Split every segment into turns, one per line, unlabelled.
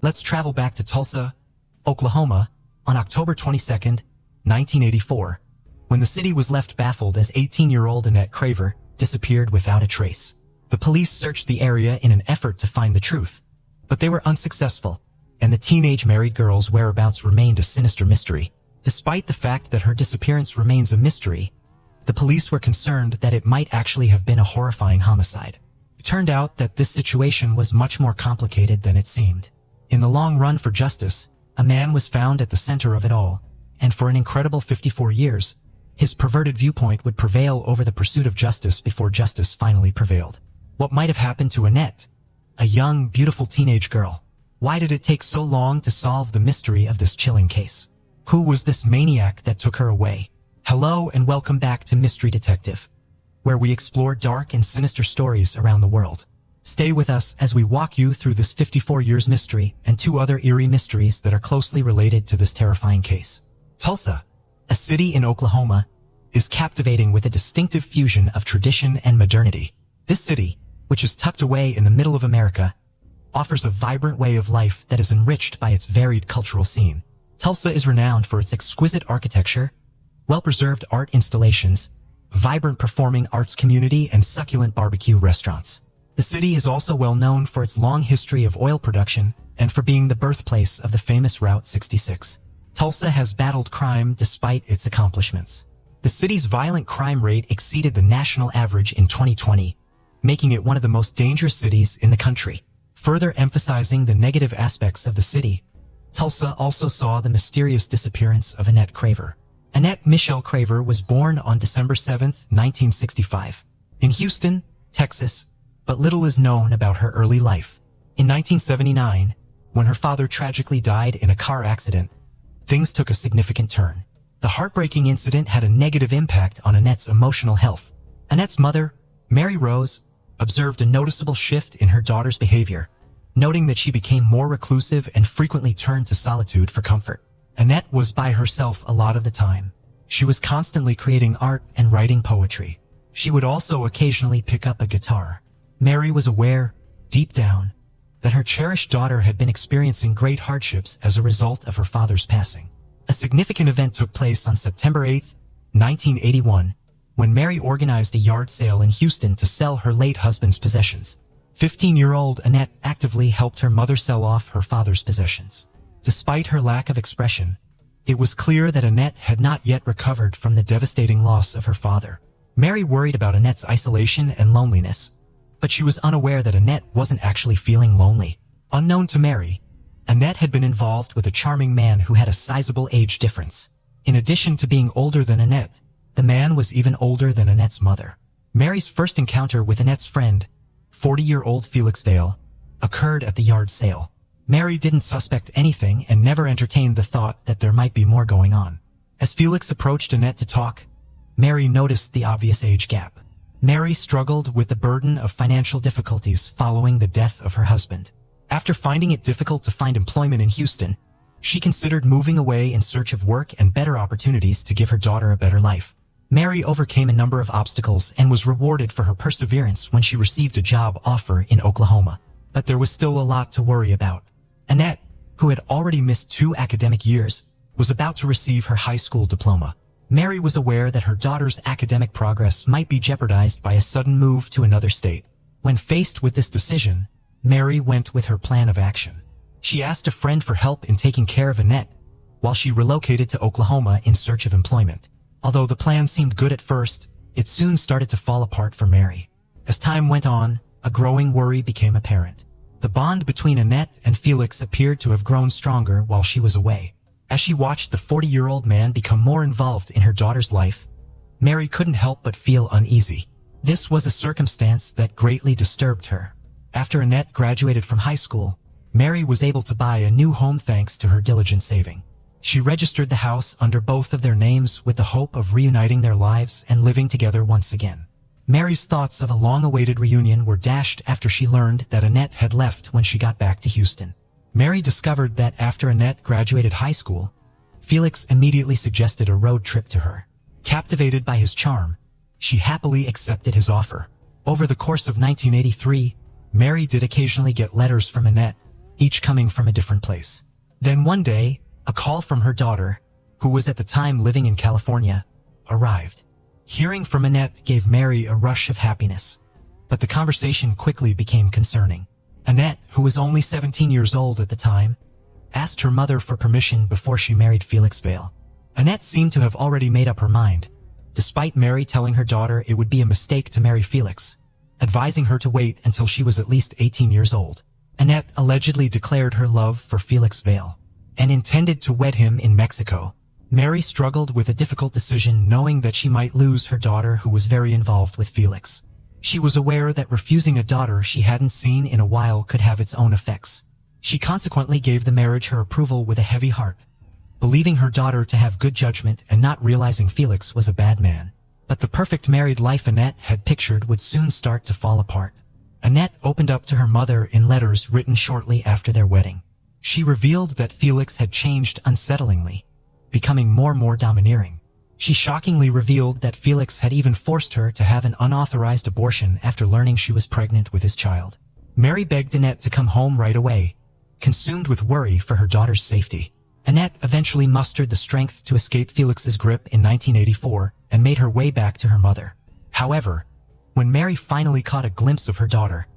Let's travel back to Tulsa, Oklahoma, on October 22nd, 1984, when the city was left baffled as 18-year-old Annette Craver disappeared without a trace. The police searched the area in an effort to find the truth, but they were unsuccessful, and the teenage married girl's whereabouts remained a sinister mystery. Despite the fact that her disappearance remains a mystery, the police were concerned that it might actually have been a horrifying homicide. It turned out that this situation was much more complicated than it seemed. In the long run for justice, a man was found at the center of it all, and for an incredible 54 years, his perverted viewpoint would prevail over the pursuit of justice before justice finally prevailed. What might have happened to Annette, a young, beautiful teenage girl? Why did it take so long to solve the mystery of this chilling case? Who was this maniac that took her away? Hello and welcome back to Mystery Detective, where we explore dark and sinister stories around the world. Stay with us as we walk you through this 54 years mystery and 2 other eerie mysteries that are closely related to this terrifying case. Tulsa, a city in Oklahoma, is captivating with a distinctive fusion of tradition and modernity. This city, which is tucked away in the middle of America, offers a vibrant way of life that is enriched by its varied cultural scene. Tulsa is renowned for its exquisite architecture, well-preserved art installations, vibrant performing arts community, and succulent barbecue restaurants. The city is also well known for its long history of oil production and for being the birthplace of the famous Route 66. Tulsa has battled crime despite its accomplishments. The city's violent crime rate exceeded the national average in 2020, making it one of the most dangerous cities in the country. Further emphasizing the negative aspects of the city, Tulsa also saw the mysterious disappearance of Annette Craver. Annette Michelle Craver was born on December 7, 1965, in Houston, Texas, but little is known about her early life. In 1979, when her father tragically died in a car accident, things took a significant turn. The heartbreaking incident had a negative impact on Annette's emotional health. Annette's mother, Mary Rose, observed a noticeable shift in her daughter's behavior, noting that she became more reclusive and frequently turned to solitude for comfort. Annette was by herself a lot of the time. She was constantly creating art and writing poetry. She would also occasionally pick up a guitar. Mary was aware, deep down, that her cherished daughter had been experiencing great hardships as a result of her father's passing. A significant event took place on September 8, 1981, when Mary organized a yard sale in Houston to sell her late husband's possessions. 15-year-old Annette actively helped her mother sell off her father's possessions. Despite her lack of expression, it was clear that Annette had not yet recovered from the devastating loss of her father. Mary worried about Annette's isolation and loneliness, but she was unaware that Annette wasn't actually feeling lonely. Unknown to Mary, Annette had been involved with a charming man who had a sizable age difference. In addition to being older than Annette, the man was even older than Annette's mother. Mary's first encounter with Annette's friend, 40-year-old Felix Vale, occurred at the yard sale. Mary didn't suspect anything and never entertained the thought that there might be more going on. As Felix approached Annette to talk, Mary noticed the obvious age gap. Mary struggled with the burden of financial difficulties following the death of her husband. After finding it difficult to find employment in Houston, she considered moving away in search of work and better opportunities to give her daughter a better life. Mary overcame a number of obstacles and was rewarded for her perseverance when she received a job offer in Oklahoma. But there was still a lot to worry about. Annette, who had already missed 2 academic years, was about to receive her high school diploma. Mary was aware that her daughter's academic progress might be jeopardized by a sudden move to another state. When faced with this decision, Mary went with her plan of action. She asked a friend for help in taking care of Annette, while she relocated to Oklahoma in search of employment. Although the plan seemed good at first, it soon started to fall apart for Mary. As time went on, a growing worry became apparent. The bond between Annette and Felix appeared to have grown stronger while she was away. As she watched the 40-year-old man become more involved in her daughter's life, Mary couldn't help but feel uneasy. This was a circumstance that greatly disturbed her. After Annette graduated from high school, Mary was able to buy a new home thanks to her diligent saving. She registered the house under both of their names with the hope of reuniting their lives and living together once again. Mary's thoughts of a long-awaited reunion were dashed after she learned that Annette had left when she got back to Houston. Mary discovered that after Annette graduated high school, Felix immediately suggested a road trip to her. Captivated by his charm, she happily accepted his offer. Over the course of 1983, Mary did occasionally get letters from Annette, each coming from a different place. Then one day, a call from her daughter, who was at the time living in California, arrived. Hearing from Annette gave Mary a rush of happiness, but the conversation quickly became concerning. Annette, who was only 17 years old at the time, asked her mother for permission before she married Felix Vale. Annette seemed to have already made up her mind, despite Mary telling her daughter it would be a mistake to marry Felix, advising her to wait until she was at least 18 years old. Annette allegedly declared her love for Felix Vale and intended to wed him in Mexico. Mary struggled with a difficult decision, knowing that she might lose her daughter, who was very involved with Felix. She was aware that refusing a daughter she hadn't seen in a while could have its own effects. She consequently gave the marriage her approval with a heavy heart, believing her daughter to have good judgment and not realizing Felix was a bad man. But the perfect married life Annette had pictured would soon start to fall apart. Annette opened up to her mother in letters written shortly after their wedding. She revealed that Felix had changed unsettlingly, becoming more and more domineering. She shockingly revealed that Felix had even forced her to have an unauthorized abortion after learning she was pregnant with his child. Mary begged Annette to come home right away, consumed with worry for her daughter's safety. Annette eventually mustered the strength to escape Felix's grip in 1984 and made her way back to her mother. However, when Mary finally caught a glimpse of her daughter,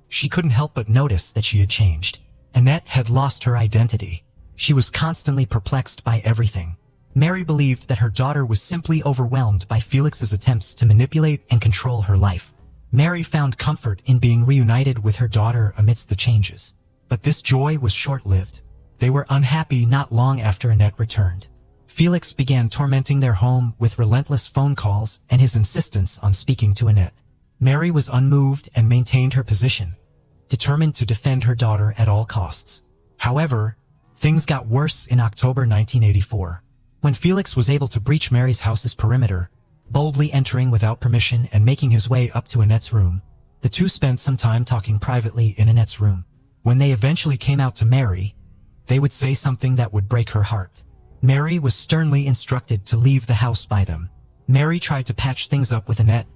she couldn't help but notice that she had changed. Annette had lost her identity. She was constantly perplexed by everything. Mary believed that her daughter was simply overwhelmed by Felix's attempts to manipulate and control her life. Mary found comfort in being reunited with her daughter amidst the changes. But this joy was short-lived. They were unhappy not long after Annette returned. Felix began tormenting their home with relentless phone calls and his insistence on speaking to Annette. Mary was unmoved and maintained her position, determined to defend her daughter at all costs. However, things got worse in October 1984. When Felix was able to breach Mary's house's perimeter, boldly entering without permission and making his way up to Annette's room, the two spent some time talking privately in Annette's room. When they eventually came out to Mary, they would say something that would break her heart. Mary was sternly instructed to leave the house by them. Mary tried to patch things up with Annette,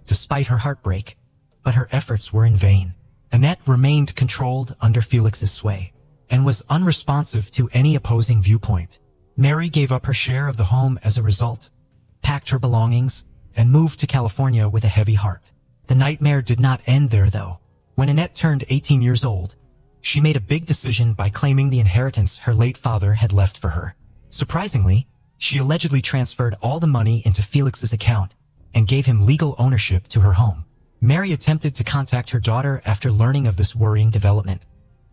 despite her heartbreak, but her efforts were in vain. Annette remained controlled under Felix's sway, and was unresponsive to any opposing viewpoint. Mary gave up her share of the home as a result, packed her belongings, and moved to California with a heavy heart. The nightmare did not end there, though. When Annette turned 18 years old, she made a big decision by claiming the inheritance her late father had left for her. Surprisingly, she allegedly transferred all the money into Felix's account and gave him legal ownership to her home. Mary attempted to contact her daughter after learning of this worrying development,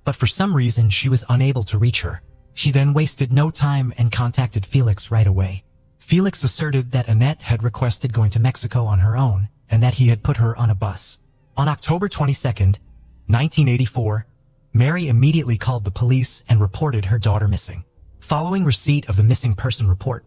but for some reason she was unable to reach her. She then wasted no time and contacted Felix right away. Felix asserted that Annette had requested going to Mexico on her own and that he had put her on a bus. On October 22, 1984, Mary immediately called the police and reported her daughter missing. Following receipt of the missing person report,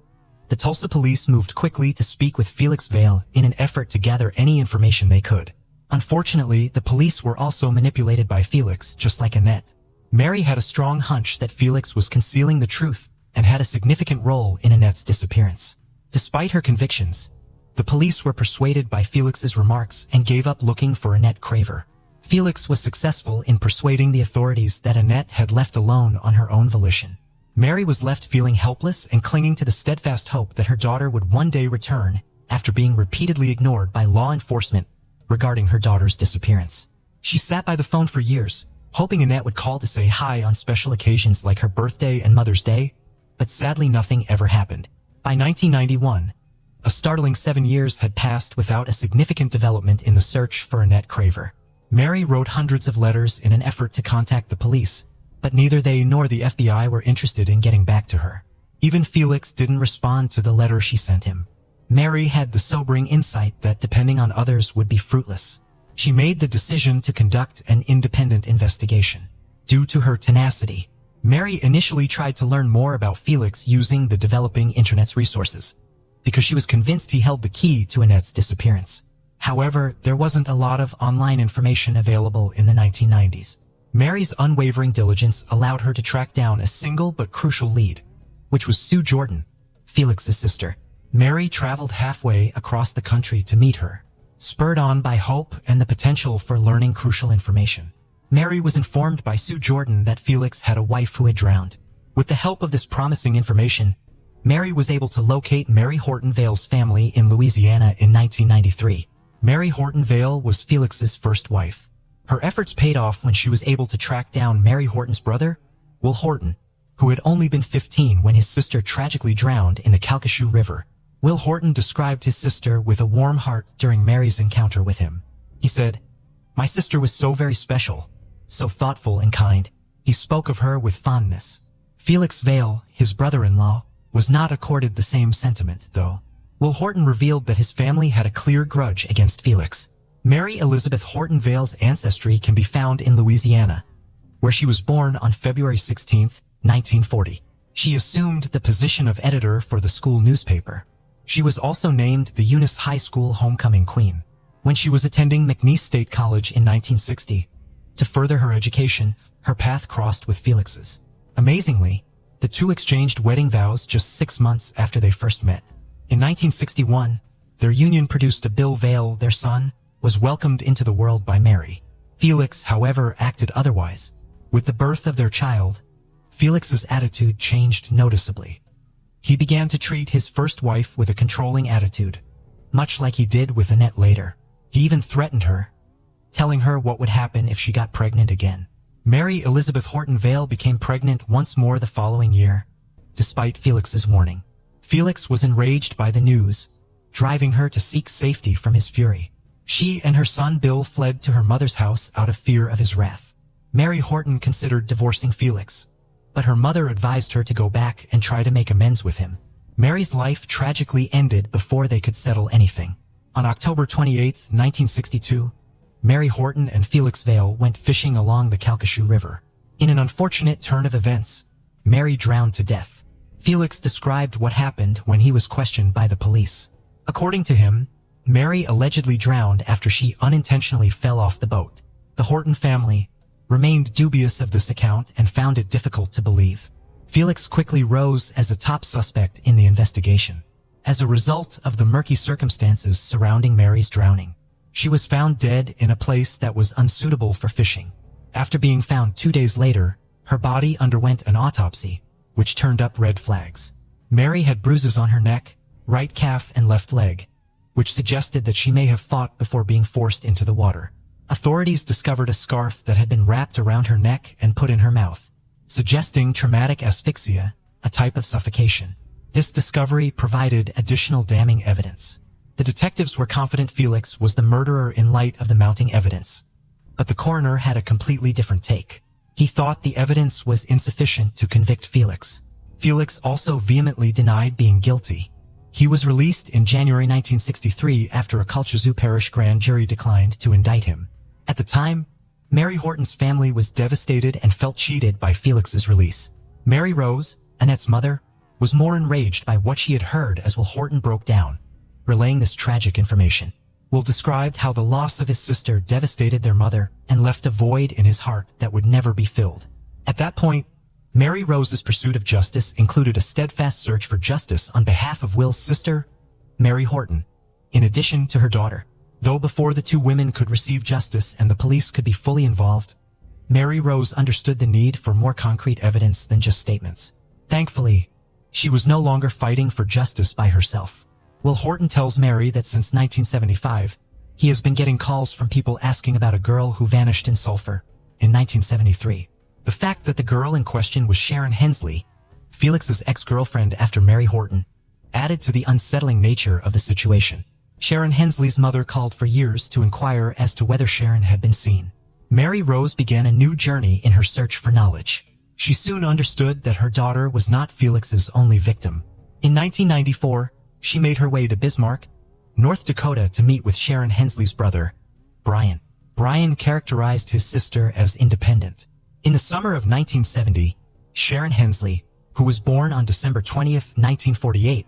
the Tulsa police moved quickly to speak with Felix Vale in an effort to gather any information they could. Unfortunately, the police were also manipulated by Felix, just like Annette. Mary had a strong hunch that Felix was concealing the truth and had a significant role in Annette's disappearance. Despite her convictions, the police were persuaded by Felix's remarks and gave up looking for Annette Craver. Felix was successful in persuading the authorities that Annette had left alone on her own volition. Mary was left feeling helpless and clinging to the steadfast hope that her daughter would one day return after being repeatedly ignored by law enforcement regarding her daughter's disappearance. She sat by the phone for years, hoping Annette would call to say hi on special occasions like her birthday and Mother's Day, but sadly nothing ever happened. By 1991, a startling 7 years had passed without a significant development in the search for Annette Craver. Mary wrote hundreds of letters in an effort to contact the police, but neither they nor the FBI were interested in getting back to her. Even Felix didn't respond to the letter she sent him. Mary had the sobering insight that depending on others would be fruitless. She made the decision to conduct an independent investigation. Due to her tenacity, Mary initially tried to learn more about Felix using the developing internet's resources, because she was convinced he held the key to Annette's disappearance. However, there wasn't a lot of online information available in the 1990s. Mary's unwavering diligence allowed her to track down a single but crucial lead, which was Sue Jordan, Felix's sister. Mary traveled halfway across the country to meet her, spurred on by hope and the potential for learning crucial information. Mary was informed by Sue Jordan that Felix had a wife who had drowned. With the help of this promising information, Mary was able to locate Mary Horton Vale's family in Louisiana in 1993. Mary Horton Vale was Felix's first wife. Her efforts paid off when she was able to track down Mary Horton's brother, Will Horton, who had only been 15 when his sister tragically drowned in the Calcasieu River. Will Horton described his sister with a warm heart during Mary's encounter with him. He said, "My sister was so very special, so thoughtful and kind." He spoke of her with fondness. Felix Vale, his brother-in-law, was not accorded the same sentiment, though. Will Horton revealed that his family had a clear grudge against Felix. Mary Elizabeth Horton Vale's ancestry can be found in Louisiana, where she was born on February 16, 1940. She assumed the position of editor for the school newspaper. She was also named the Eunice High School Homecoming Queen. When she was attending McNeese State College in 1960, to further her education, her path crossed with Felix's. Amazingly, the two exchanged wedding vows just 6 months after they first met. In 1961, their union produced a Bill Vale, their son, was welcomed into the world by Mary. Felix, however, acted otherwise. With the birth of their child, Felix's attitude changed noticeably. He began to treat his first wife with a controlling attitude, much like he did with Annette later. He even threatened her, telling her what would happen if she got pregnant again. Mary Elizabeth Horton Vale became pregnant once more the following year, despite Felix's warning. Felix was enraged by the news, driving her to seek safety from his fury. She and her son Bill fled to her mother's house out of fear of his wrath. Mary Horton considered divorcing Felix, but her mother advised her to go back and try to make amends with him. Mary's life tragically ended before they could settle anything. On October 28, 1962, Mary Horton and Felix Vale went fishing along the Calcasieu River. In an unfortunate turn of events, Mary drowned to death. Felix described what happened when he was questioned by the police. According to him, Mary allegedly drowned after she unintentionally fell off the boat. The Horton family remained dubious of this account and found it difficult to believe. Felix quickly rose as a top suspect in the investigation. As a result of the murky circumstances surrounding Mary's drowning, she was found dead in a place that was unsuitable for fishing. After being found 2 days later, her body underwent an autopsy, which turned up red flags. Mary had bruises on her neck, right calf and left leg, which suggested that she may have fought before being forced into the water. Authorities discovered a scarf that had been wrapped around her neck and put in her mouth, suggesting traumatic asphyxia, a type of suffocation. This discovery provided additional damning evidence. The detectives were confident Felix was the murderer in light of the mounting evidence, but the coroner had a completely different take. He thought the evidence was insufficient to convict Felix. Felix also vehemently denied being guilty. He was released in January 1963 after a Calcasieu Parish grand jury declined to indict him. At the time, Mary Horton's family was devastated and felt cheated by Felix's release. Mary Rose, Annette's mother, was more enraged by what she had heard as Will Horton broke down, relaying this tragic information. Will described how the loss of his sister devastated their mother and left a void in his heart that would never be filled. At that point, Mary Rose's pursuit of justice included a steadfast search for justice on behalf of Will's sister, Mary Horton, in addition to her daughter. Though before the two women could receive justice and the police could be fully involved, Mary Rose understood the need for more concrete evidence than just statements. Thankfully, she was no longer fighting for justice by herself. Will Horton tells Mary that since 1975, he has been getting calls from people asking about a girl who vanished in Sulphur in 1973. The fact that the girl in question was Sharon Hensley, Felix's ex-girlfriend after Mary Horton, added to the unsettling nature of the situation. Sharon Hensley's mother called for years to inquire as to whether Sharon had been seen. Mary Rose began a new journey in her search for knowledge. She soon understood that her daughter was not Felix's only victim. In 1994, she made her way to Bismarck, North Dakota to meet with Sharon Hensley's brother, Brian. Brian characterized his sister as independent. In the summer of 1970, Sharon Hensley, who was born on December 20, 1948,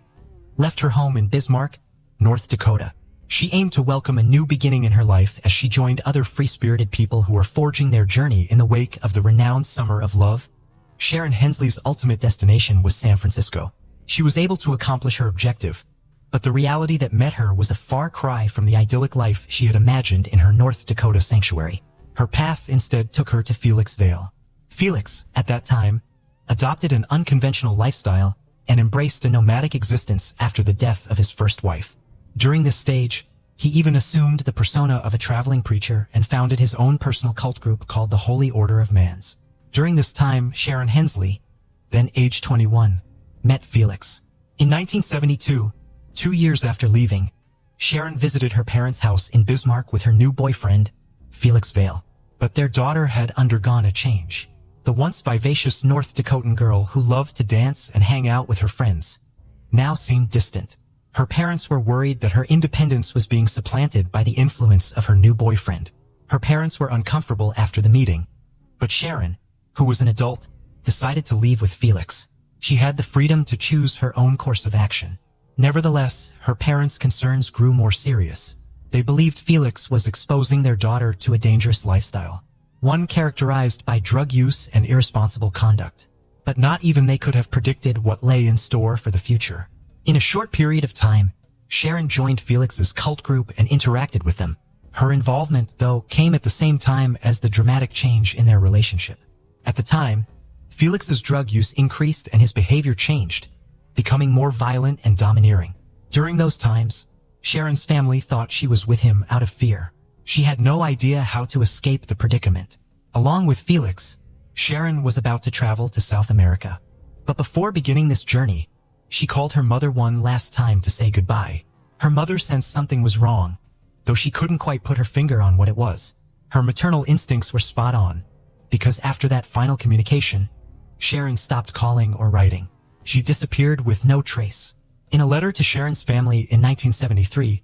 left her home in Bismarck, North Dakota. She aimed to welcome a new beginning in her life as she joined other free-spirited people who were forging their journey in the wake of the renowned Summer of Love. Sharon Hensley's ultimate destination was San Francisco. She was able to accomplish her objective, but the reality that met her was a far cry from the idyllic life she had imagined in her North Dakota sanctuary. Her path instead took her to Felix Vale. Felix, at that time, adopted an unconventional lifestyle and embraced a nomadic existence after the death of his first wife. During this stage, he even assumed the persona of a traveling preacher and founded his own personal cult group called the Holy Order of Mans. During this time, Sharon Hensley, then age 21, met Felix. In 1972, 2 years after leaving, Sharon visited her parents' house in Bismarck with her new boyfriend, Felix Vale. But their daughter had undergone a change. The once vivacious North Dakotan girl who loved to dance and hang out with her friends now seemed distant. Her parents were worried that her independence was being supplanted by the influence of her new boyfriend. Her parents were uncomfortable after the meeting, but Sharon, who was an adult, decided to leave with Felix. She had the freedom to choose her own course of action. Nevertheless, her parents' concerns grew more serious. They believed Felix was exposing their daughter to a dangerous lifestyle, one characterized by drug use and irresponsible conduct. But not even they could have predicted what lay in store for the future. In a short period of time, Sharon joined Felix's cult group and interacted with them. Her involvement, though, came at the same time as the dramatic change in their relationship. At the time, Felix's drug use increased and his behavior changed, becoming more violent and domineering. During those times, Sharon's family thought she was with him out of fear. She had no idea how to escape the predicament. Along with Felix, Sharon was about to travel to South America. But before beginning this journey, she called her mother one last time to say goodbye. Her mother sensed something was wrong, though she couldn't quite put her finger on what it was. Her maternal instincts were spot on, because after that final communication, Sharon stopped calling or writing. She disappeared with no trace. In a letter to Sharon's family in 1973,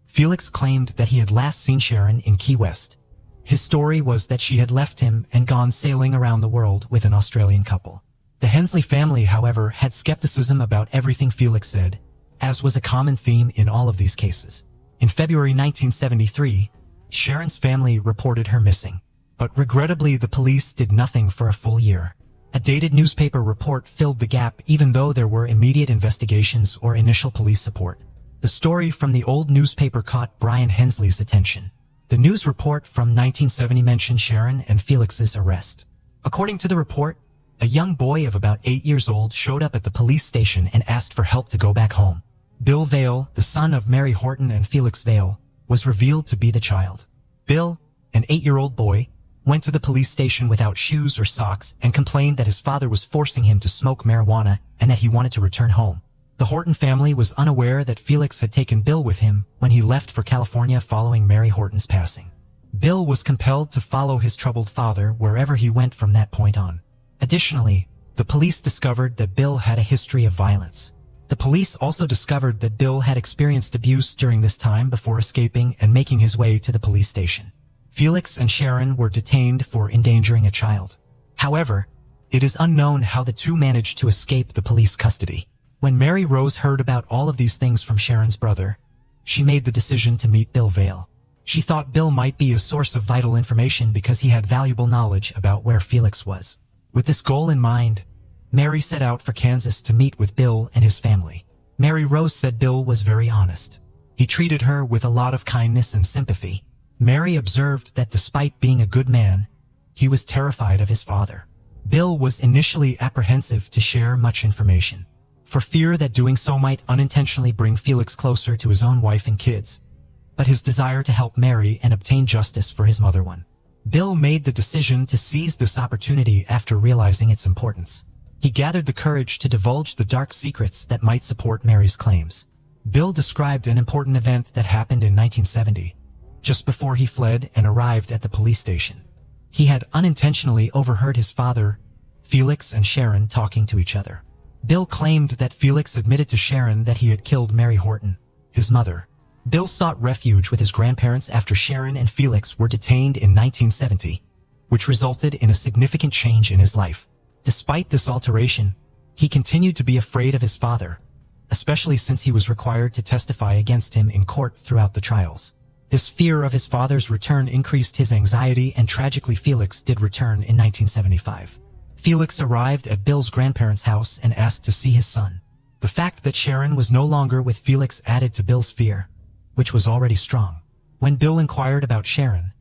Felix claimed that he had last seen Sharon in Key West. His story was that she had left him and gone sailing around the world with an Australian couple. The Hensley family, however, had skepticism about everything Felix said, as was a common theme in all of these cases. In February 1973, Sharon's family reported her missing, but regrettably the police did nothing for a full year. A dated newspaper report filled the gap even though there were immediate investigations or initial police support. The story from the old newspaper caught Brian Hensley's attention. The news report from 1970 mentioned Sharon and Felix's arrest. According to the report, a young boy of about 8 years old showed up at the police station and asked for help to go back home. Bill Vale, the son of Mary Horton and Felix Vale, was revealed to be the child. Bill, an 8-year-old boy, went to the police station without shoes or socks and complained that his father was forcing him to smoke marijuana and that he wanted to return home. The Horton family was unaware that Felix had taken Bill with him when he left for California following Mary Horton's passing. Bill was compelled to follow his troubled father wherever he went from that point on. Additionally, the police discovered that Bill had a history of violence. The police also discovered that Bill had experienced abuse during this time before escaping and making his way to the police station. Felix and Sharon were detained for endangering a child. However, it is unknown how the two managed to escape the police custody. When Mary Rose heard about all of these things from Sharon's brother, she made the decision to meet Bill Vale. She thought Bill might be a source of vital information because he had valuable knowledge about where Felix was. With this goal in mind, Mary set out for Kansas to meet with Bill and his family. Mary Rose said Bill was very honest. He treated her with a lot of kindness and sympathy. Mary observed that despite being a good man, he was terrified of his father. Bill was initially apprehensive to share much information, for fear that doing so might unintentionally bring Felix closer to his own wife and kids, but his desire to help Mary and obtain justice for his mother won. Bill made the decision to seize this opportunity after realizing its importance. He gathered the courage to divulge the dark secrets that might support Mary's claims. Bill described an important event that happened in 1970, just before he fled and arrived at the police station. He had unintentionally overheard his father, Felix, and Sharon talking to each other. Bill claimed that Felix admitted to Sharon that he had killed Mary Horton, his mother. Bill sought refuge with his grandparents after Sharon and Felix were detained in 1970, which resulted in a significant change in his life. Despite this alteration, he continued to be afraid of his father, especially since he was required to testify against him in court throughout the trials. This fear of his father's return increased his anxiety, and tragically Felix did return in 1975. Felix arrived at Bill's grandparents' house and asked to see his son. The fact that Sharon was no longer with Felix added to Bill's fear, which was already strong. When Bill inquired about Sharon,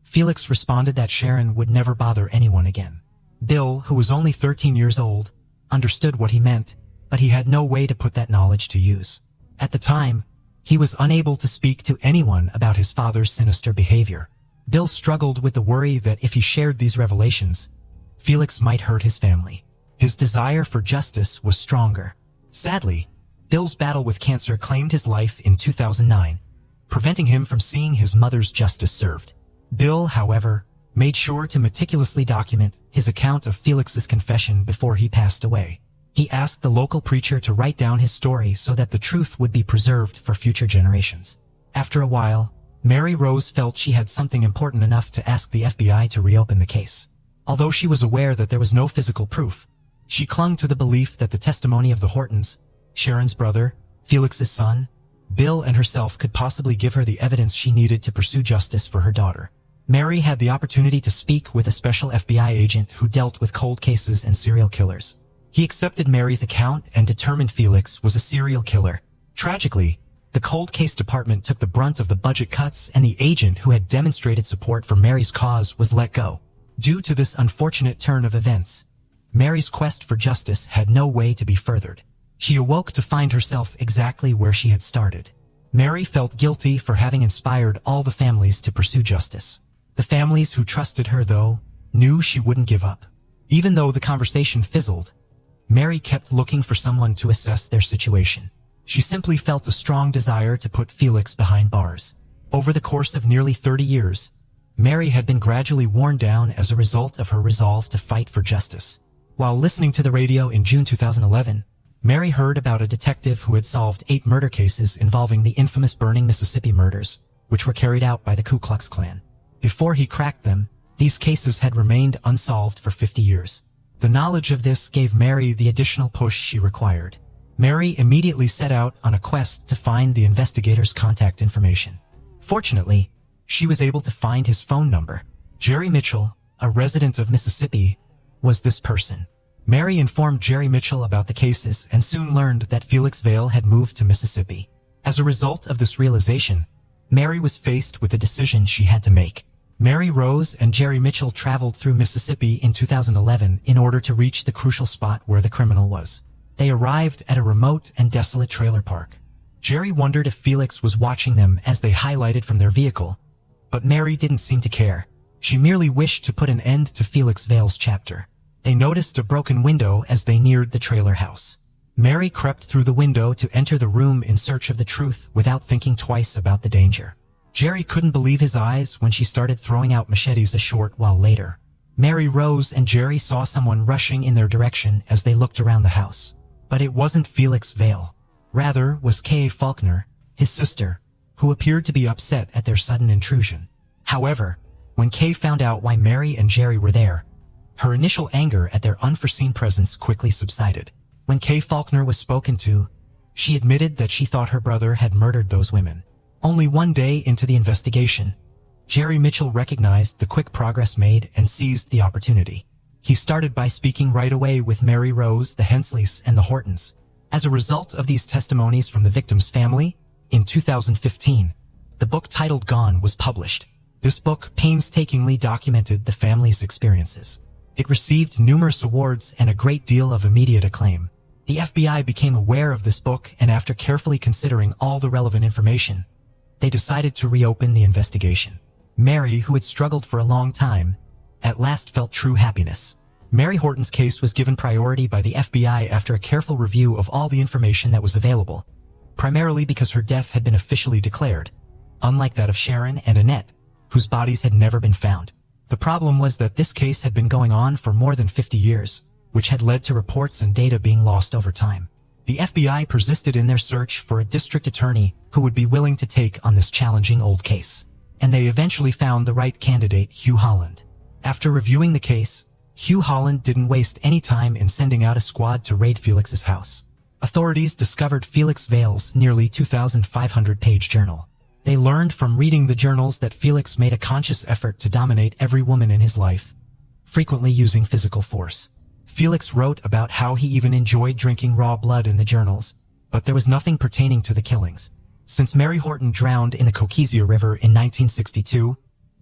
Felix responded that Sharon would never bother anyone again. Bill, who was only 13 years old, understood what he meant, but he had no way to put that knowledge to use. At the time, he was unable to speak to anyone about his father's sinister behavior. Bill struggled with the worry that if he shared these revelations, Felix might hurt his family. His desire for justice was stronger. Sadly, Bill's battle with cancer claimed his life in 2009, preventing him from seeing his mother's justice served. Bill, however, made sure to meticulously document his account of Felix's confession before he passed away. He asked the local preacher to write down his story so that the truth would be preserved for future generations. After a while, Mary Rose felt she had something important enough to ask the FBI to reopen the case. Although she was aware that there was no physical proof, she clung to the belief that the testimony of the Hortons, Sharon's brother, Felix's son, Bill and herself could possibly give her the evidence she needed to pursue justice for her daughter. Mary had the opportunity to speak with a special FBI agent who dealt with cold cases and serial killers. He accepted Mary's account and determined Felix was a serial killer. Tragically, the cold case department took the brunt of the budget cuts and the agent who had demonstrated support for Mary's cause was let go. Due to this unfortunate turn of events, Mary's quest for justice had no way to be furthered. She awoke to find herself exactly where she had started. Mary felt guilty for having inspired all the families to pursue justice. The families who trusted her, though, knew she wouldn't give up. Even though the conversation fizzled, Mary kept looking for someone to assess their situation. She simply felt a strong desire to put Felix behind bars. Over the course of nearly 30 years, Mary had been gradually worn down as a result of her resolve to fight for justice. While listening to the radio in June 2011, Mary heard about a detective who had solved 8 murder cases involving the infamous Burning, Mississippi murders, which were carried out by the Ku Klux Klan. Before he cracked them, these cases had remained unsolved for 50 years. The knowledge of this gave Mary the additional push she required. Mary immediately set out on a quest to find the investigator's contact information. Fortunately, she was able to find his phone number. Jerry Mitchell, a resident of Mississippi, was this person. Mary informed Jerry Mitchell about the cases and soon learned that Felix Vale had moved to Mississippi. As a result of this realization, Mary was faced with a decision she had to make. Mary Rose and Jerry Mitchell traveled through Mississippi in 2011 in order to reach the crucial spot where the criminal was. They arrived at a remote and desolate trailer park. Jerry wondered if Felix was watching them as they highlighted from their vehicle, but Mary didn't seem to care. She merely wished to put an end to Felix Vale's chapter. They noticed a broken window as they neared the trailer house. Mary crept through the window to enter the room in search of the truth without thinking twice about the danger. Jerry couldn't believe his eyes when she started throwing out machetes a short while later. Mary Rose and Jerry saw someone rushing in their direction as they looked around the house. But it wasn't Felix Vale. Rather was Kay Faulkner, his sister, who appeared to be upset at their sudden intrusion. However, when Kay found out why Mary and Jerry were there, her initial anger at their unforeseen presence quickly subsided. When Kay Faulkner was spoken to, she admitted that she thought her brother had murdered those women. Only one day into the investigation, Jerry Mitchell recognized the quick progress made and seized the opportunity. He started by speaking right away with Mary Rose, the Hensleys, and the Hortons. As a result of these testimonies from the victim's family, in 2015, the book titled Gone was published. This book painstakingly documented the family's experiences. It received numerous awards and a great deal of immediate acclaim. The FBI became aware of this book, and after carefully considering all the relevant information, they decided to reopen the investigation. Mary, who had struggled for a long time, at last felt true happiness. Mary Horton's case was given priority by the FBI after a careful review of all the information that was available, primarily because her death had been officially declared, unlike that of Sharon and Annette, whose bodies had never been found. The problem was that this case had been going on for more than 50 years, which had led to reports and data being lost over time. The FBI persisted in their search for a district attorney who would be willing to take on this challenging old case, and they eventually found the right candidate, Hugh Holland. After reviewing the case, Hugh Holland didn't waste any time in sending out a squad to raid Felix's house. Authorities discovered Felix Vale's nearly 2,500-page journal. They learned from reading the journals that Felix made a conscious effort to dominate every woman in his life, frequently using physical force. Felix wrote about how he even enjoyed drinking raw blood in the journals, but there was nothing pertaining to the killings. Since Mary Horton drowned in the Cokesia River in 1962,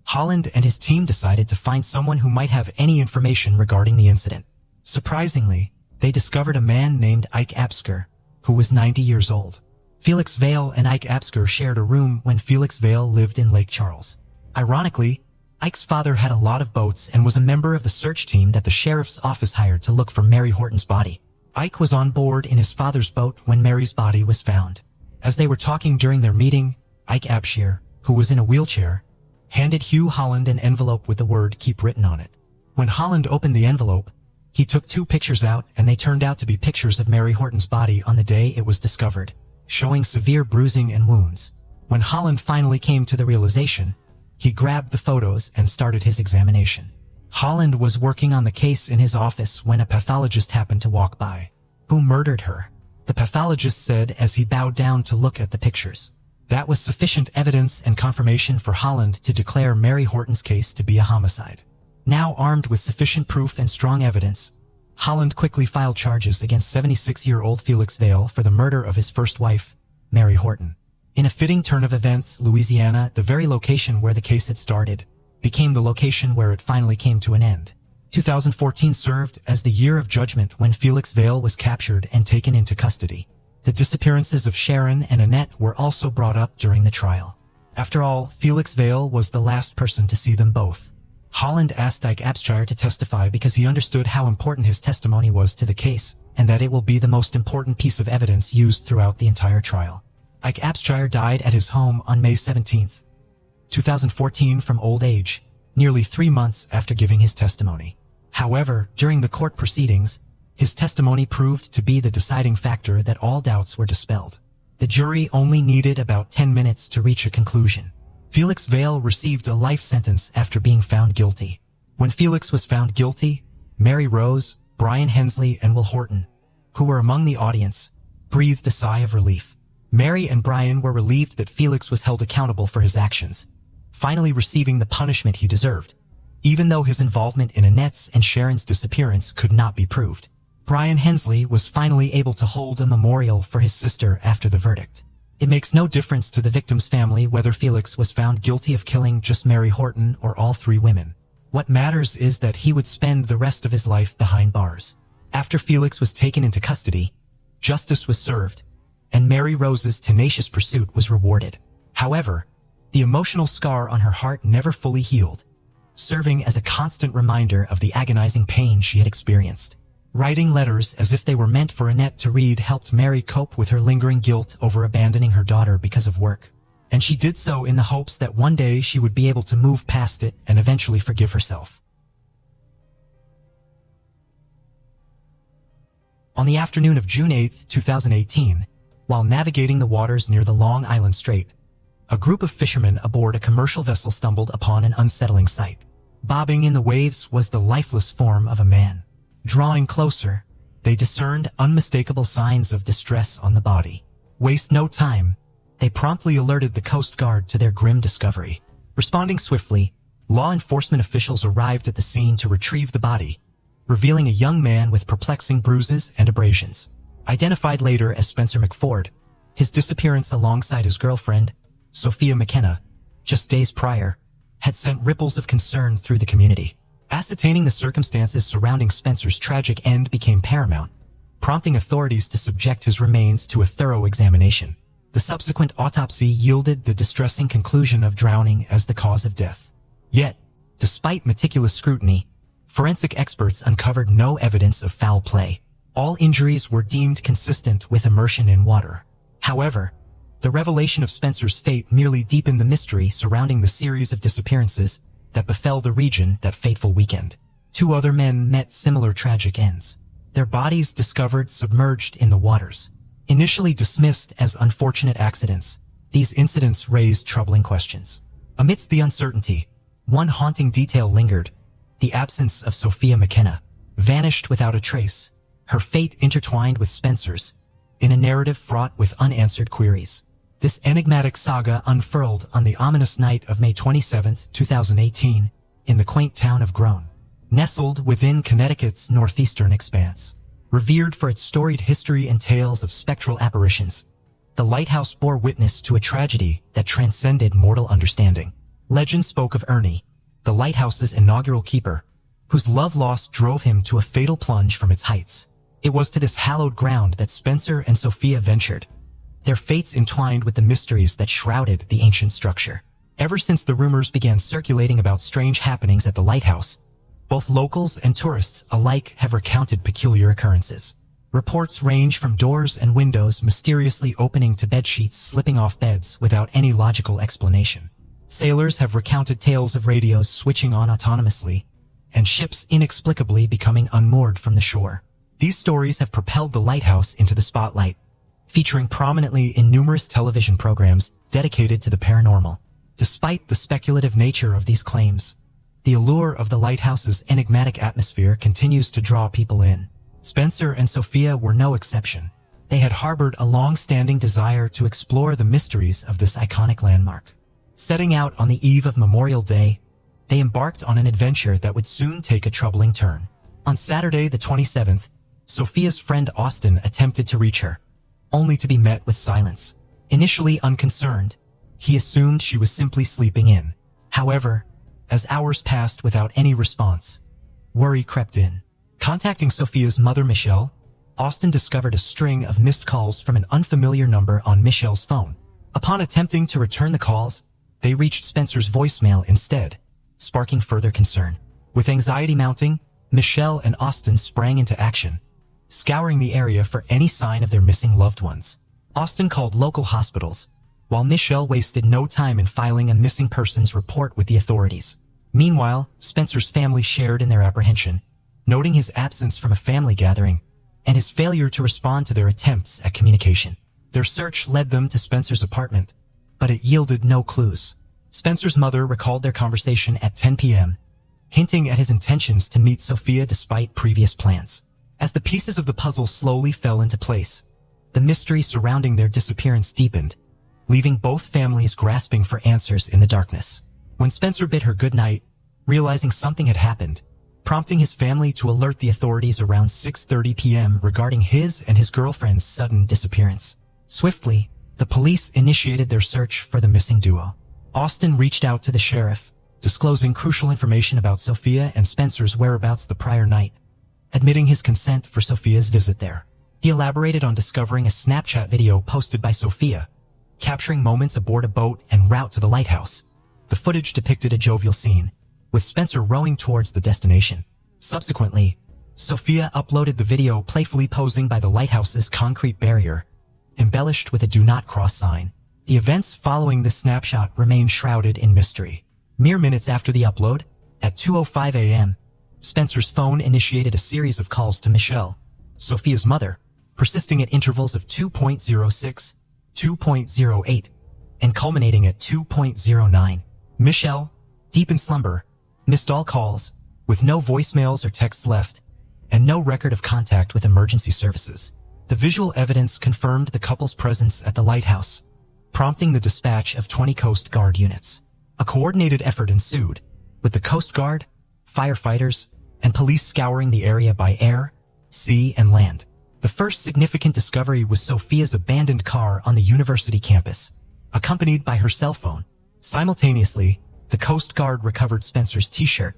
Holland and his team decided to find someone who might have any information regarding the incident. Surprisingly, they discovered a man named Ike Absker, who was 90 years old. Felix Vale and Ike Absker shared a room when Felix Vale lived in Lake Charles. Ironically, Ike's father had a lot of boats and was a member of the search team that the sheriff's office hired to look for Mary Horton's body. Ike was on board in his father's boat when Mary's body was found. As they were talking during their meeting, Ike Absker, who was in a wheelchair, handed Hugh Holland an envelope with the word "keep" written on it. When Holland opened the envelope, he took 2 pictures out and they turned out to be pictures of Mary Horton's body on the day it was discovered, showing severe bruising and wounds. When Holland finally came to the realization, he grabbed the photos and started his examination. Holland was working on the case in his office when a pathologist happened to walk by. "Who murdered her?" the pathologist said as he bowed down to look at the pictures. That was sufficient evidence and confirmation for Holland to declare Mary Horton's case to be a homicide. Now armed with sufficient proof and strong evidence, Holland quickly filed charges against 76-year-old Felix Vale for the murder of his first wife, Mary Horton. In a fitting turn of events, Louisiana, the very location where the case had started, became the location where it finally came to an end. 2014 served as the year of judgment when Felix Vale was captured and taken into custody. The disappearances of Sharon and Annette were also brought up during the trial. After all, Felix Vale was the last person to see them both. Holland asked Ike Absker to testify because he understood how important his testimony was to the case, and that it will be the most important piece of evidence used throughout the entire trial. Ike Absker died at his home on May 17, 2014 from old age, nearly 3 months after giving his testimony. However, during the court proceedings, his testimony proved to be the deciding factor that all doubts were dispelled. The jury only needed about 10 minutes to reach a conclusion. Felix Vale received a life sentence after being found guilty. When Felix was found guilty, Mary Rose, Brian Hensley, and Will Horton, who were among the audience, breathed a sigh of relief. Mary and Brian were relieved that Felix was held accountable for his actions, finally receiving the punishment he deserved, even though his involvement in Annette's and Sharon's disappearance could not be proved. Brian Hensley was finally able to hold a memorial for his sister after the verdict. It makes no difference to the victim's family whether Felix was found guilty of killing just Mary Horton or all 3 women. What matters is that he would spend the rest of his life behind bars. After Felix was taken into custody, justice was served, and Mary Rose's tenacious pursuit was rewarded. However, the emotional scar on her heart never fully healed, serving as a constant reminder of the agonizing pain she had experienced. Writing letters as if they were meant for Annette to read helped Mary cope with her lingering guilt over abandoning her daughter because of work, and she did so in the hopes that one day she would be able to move past it and eventually forgive herself. On the afternoon of June 8, 2018, while navigating the waters near the Long Island Strait, a group of fishermen aboard a commercial vessel stumbled upon an unsettling sight. Bobbing in the waves was the lifeless form of a man. Drawing closer, they discerned unmistakable signs of distress on the body. Waste no time, they promptly alerted the Coast Guard to their grim discovery. Responding swiftly, law enforcement officials arrived at the scene to retrieve the body, revealing a young man with perplexing bruises and abrasions. Identified later as Spencer McFord, his disappearance alongside his girlfriend, Sophia McKenna, just days prior, had sent ripples of concern through the community. Ascertaining the circumstances surrounding Spencer's tragic end became paramount, prompting authorities to subject his remains to a thorough examination. The subsequent autopsy yielded the distressing conclusion of drowning as the cause of death. Yet, despite meticulous scrutiny, forensic experts uncovered no evidence of foul play. All injuries were deemed consistent with immersion in water. However, the revelation of Spencer's fate merely deepened the mystery surrounding the series of disappearances that befell the region that fateful weekend. 2 other men met similar tragic ends, their bodies discovered submerged in the waters. Initially dismissed as unfortunate accidents, these incidents raised troubling questions. Amidst the uncertainty, one haunting detail lingered: the absence of Sophia McKenna. Vanished without a trace, her fate intertwined with Spencer's, in a narrative fraught with unanswered queries. This enigmatic saga unfurled on the ominous night of May 27, 2018, in the quaint town of Groan, nestled within Connecticut's northeastern expanse. Revered for its storied history and tales of spectral apparitions, the lighthouse bore witness to a tragedy that transcended mortal understanding. Legend spoke of Ernie, the lighthouse's inaugural keeper, whose love lost drove him to a fatal plunge from its heights. It was to this hallowed ground that Spencer and Sophia ventured, their fates entwined with the mysteries that shrouded the ancient structure. Ever since the rumors began circulating about strange happenings at the lighthouse, both locals and tourists alike have recounted peculiar occurrences. Reports range from doors and windows mysteriously opening to bedsheets slipping off beds without any logical explanation. Sailors have recounted tales of radios switching on autonomously, and ships inexplicably becoming unmoored from the shore. These stories have propelled the lighthouse into the spotlight, featuring prominently in numerous television programs dedicated to the paranormal. Despite the speculative nature of these claims, the allure of the lighthouse's enigmatic atmosphere continues to draw people in. Spencer and Sophia were no exception. They had harbored a long-standing desire to explore the mysteries of this iconic landmark. Setting out on the eve of Memorial Day, they embarked on an adventure that would soon take a troubling turn. On Saturday the 27th, Sophia's friend Austin attempted to reach her, only to be met with silence. Initially unconcerned, he assumed she was simply sleeping in. However, as hours passed without any response, worry crept in. Contacting Sophia's mother Michelle, Austin discovered a string of missed calls from an unfamiliar number on Michelle's phone. Upon attempting to return the calls, they reached Spencer's voicemail instead, sparking further concern. With anxiety mounting, Michelle and Austin sprang into action, scouring the area for any sign of their missing loved ones. Austin called local hospitals, while Michelle wasted no time in filing a missing persons report with the authorities. Meanwhile, Spencer's family shared in their apprehension, noting his absence from a family gathering and his failure to respond to their attempts at communication. Their search led them to Spencer's apartment, but it yielded no clues. Spencer's mother recalled their conversation at 10 p.m., hinting at his intentions to meet Sophia despite previous plans. As the pieces of the puzzle slowly fell into place, the mystery surrounding their disappearance deepened, leaving both families grasping for answers in the darkness. When Spencer bid her goodnight, realizing something had happened, prompting his family to alert the authorities around 6:30 p.m. regarding his and his girlfriend's sudden disappearance. Swiftly, the police initiated their search for the missing duo. Austin reached out to the sheriff, disclosing crucial information about Sophia and Spencer's whereabouts the prior night, admitting his consent for Sophia's visit there. He elaborated on discovering a Snapchat video posted by Sophia, capturing moments aboard a boat en route to the lighthouse. The footage depicted a jovial scene, with Spencer rowing towards the destination. Subsequently, Sophia uploaded the video playfully posing by the lighthouse's concrete barrier, embellished with a "Do Not Cross" sign. The events following this snapshot remain shrouded in mystery. Mere minutes after the upload, at 2:05 a.m., Spencer's phone initiated a series of calls to Michelle, Sophia's mother, persisting at intervals of 2.06, 2.08, and culminating at 2.09. Michelle, deep in slumber, missed all calls, with no voicemails or texts left, and no record of contact with emergency services. The visual evidence confirmed the couple's presence at the lighthouse, prompting the dispatch of 20 Coast Guard units. A coordinated effort ensued, with the Coast Guard, firefighters, and police scouring the area by air, sea, and land. The first significant discovery was Sophia's abandoned car on the university campus, accompanied by her cell phone. Simultaneously, the Coast Guard recovered Spencer's t-shirt,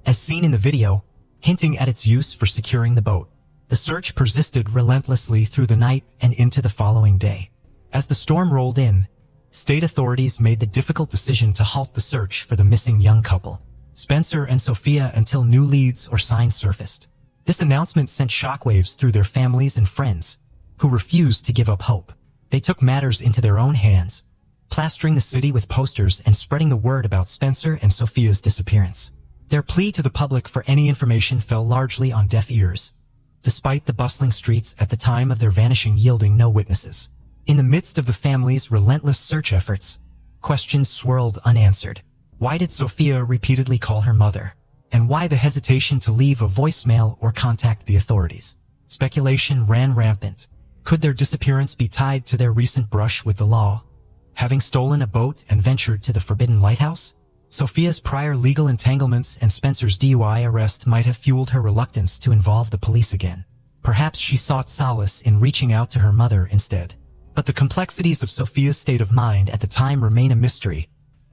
as seen in the video, hinting at its use for securing the boat. The search persisted relentlessly through the night and into the following day. As the storm rolled in, state authorities made the difficult decision to halt the search for the missing young couple, Spencer and Sophia, until new leads or signs surfaced. This announcement sent shockwaves through their families and friends, who refused to give up hope. They took matters into their own hands, plastering the city with posters and spreading the word about Spencer and Sophia's disappearance. Their plea to the public for any information fell largely on deaf ears, despite the bustling streets at the time of their vanishing yielding no witnesses. In the midst of the family's relentless search efforts, questions swirled unanswered. Why did Sophia repeatedly call her mother? And why the hesitation to leave a voicemail or contact the authorities? Speculation ran rampant. Could their disappearance be tied to their recent brush with the law, having stolen a boat and ventured to the forbidden lighthouse? Sophia's prior legal entanglements and Spencer's DUI arrest might have fueled her reluctance to involve the police again. Perhaps she sought solace in reaching out to her mother instead. But the complexities of Sophia's state of mind at the time remain a mystery,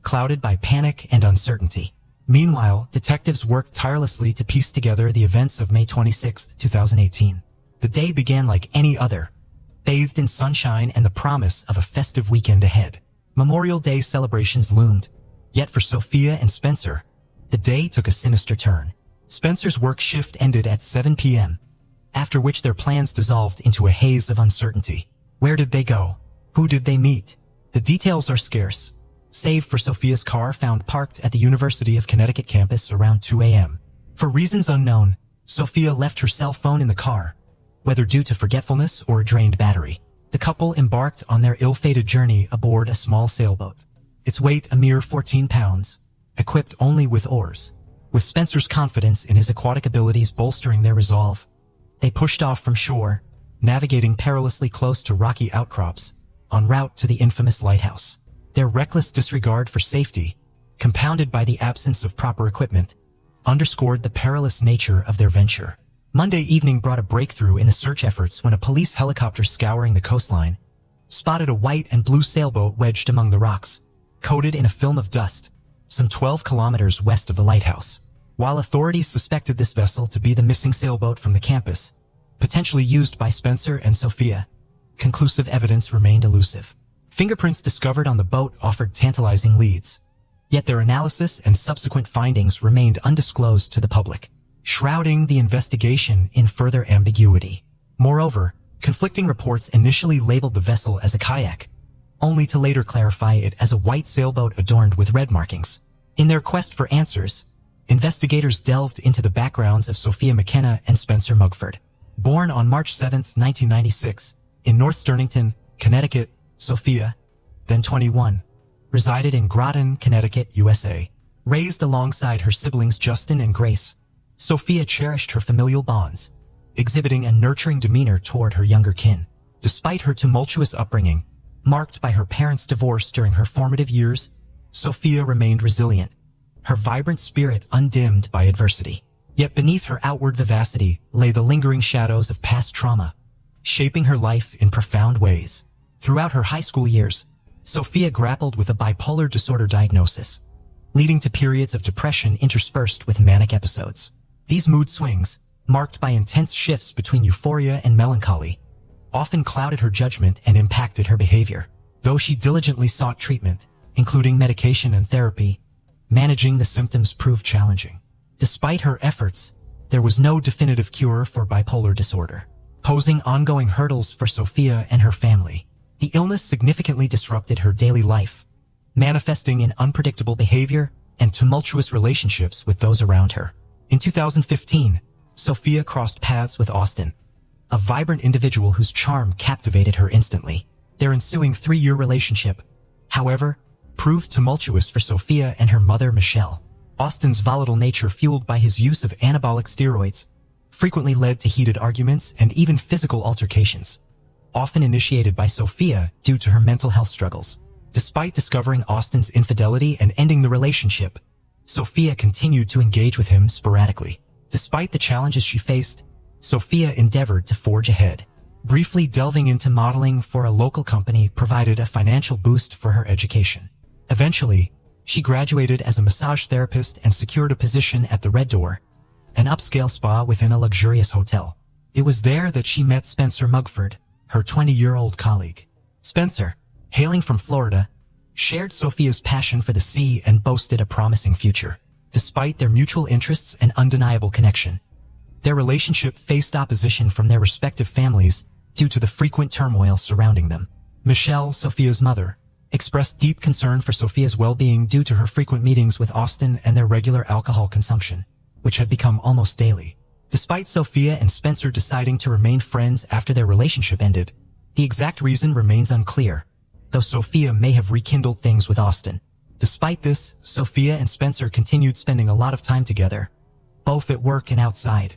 clouded by panic and uncertainty. Meanwhile, detectives worked tirelessly to piece together the events of May 26, 2018. The day began like any other, bathed in sunshine and the promise of a festive weekend ahead. Memorial Day celebrations loomed, yet for Sophia and Spencer, the day took a sinister turn. Spencer's work shift ended at 7 p.m., after which their plans dissolved into a haze of uncertainty. Where did they go? Who did they meet? The details are scarce, save for Sophia's car found parked at the University of Connecticut campus around 2 a.m. For reasons unknown, Sophia left her cell phone in the car, whether due to forgetfulness or a drained battery. The couple embarked on their ill-fated journey aboard a small sailboat, its weight a mere 14 pounds, equipped only with oars. With Spencer's confidence in his aquatic abilities bolstering their resolve, they pushed off from shore, navigating perilously close to rocky outcrops, en route to the infamous lighthouse. Their reckless disregard for safety, compounded by the absence of proper equipment, underscored the perilous nature of their venture. Monday evening brought a breakthrough in the search efforts when a police helicopter scouring the coastline spotted a white and blue sailboat wedged among the rocks, coated in a film of dust, some 12 kilometers west of the lighthouse. While authorities suspected this vessel to be the missing sailboat from the campus, potentially used by Spencer and Sophia, conclusive evidence remained elusive. Fingerprints discovered on the boat offered tantalizing leads, yet their analysis and subsequent findings remained undisclosed to the public, shrouding the investigation in further ambiguity. Moreover, conflicting reports initially labeled the vessel as a kayak, only to later clarify it as a white sailboat adorned with red markings. In their quest for answers, investigators delved into the backgrounds of Sophia McKenna and Spencer Mugford. Born on March 7, 1996, in North Stonington, Connecticut, Sophia, then 21, resided in Groton, Connecticut, USA. Raised alongside her siblings Justin and Grace, Sophia cherished her familial bonds, exhibiting a nurturing demeanor toward her younger kin. Despite her tumultuous upbringing, marked by her parents' divorce during her formative years, Sophia remained resilient, her vibrant spirit undimmed by adversity. Yet beneath her outward vivacity lay the lingering shadows of past trauma, shaping her life in profound ways. Throughout her high school years, Sophia grappled with a bipolar disorder diagnosis, leading to periods of depression interspersed with manic episodes. These mood swings, marked by intense shifts between euphoria and melancholy, often clouded her judgment and impacted her behavior. Though she diligently sought treatment, including medication and therapy, managing the symptoms proved challenging. Despite her efforts, there was no definitive cure for bipolar disorder, posing ongoing hurdles for Sophia and her family. The illness significantly disrupted her daily life, manifesting in unpredictable behavior and tumultuous relationships with those around her. In 2015, Sophia crossed paths with Austin, a vibrant individual whose charm captivated her instantly. Their ensuing 3-year relationship, however, proved tumultuous for Sophia and her mother Michelle. Austin's volatile nature, fueled by his use of anabolic steroids, frequently led to heated arguments and even physical altercations, often initiated by Sophia due to her mental health struggles. Despite discovering Austin's infidelity and ending the relationship, Sophia continued to engage with him sporadically. Despite the challenges she faced, Sophia endeavored to forge ahead. Briefly delving into modeling for a local company provided a financial boost for her education. Eventually, she graduated as a massage therapist and secured a position at the Red Door, an upscale spa within a luxurious hotel. It was there that she met Spencer Mugford, her 20-year-old colleague. Spencer, hailing from Florida, shared Sophia's passion for the sea and boasted a promising future. Despite their mutual interests and undeniable connection, their relationship faced opposition from their respective families due to the frequent turmoil surrounding them. Michelle, Sophia's mother, expressed deep concern for Sophia's well-being due to her frequent meetings with Austin and their regular alcohol consumption, which had become almost daily. Despite Sophia and Spencer deciding to remain friends after their relationship ended, the exact reason remains unclear, though Sophia may have rekindled things with Austin. Despite this, Sophia and Spencer continued spending a lot of time together, both at work and outside,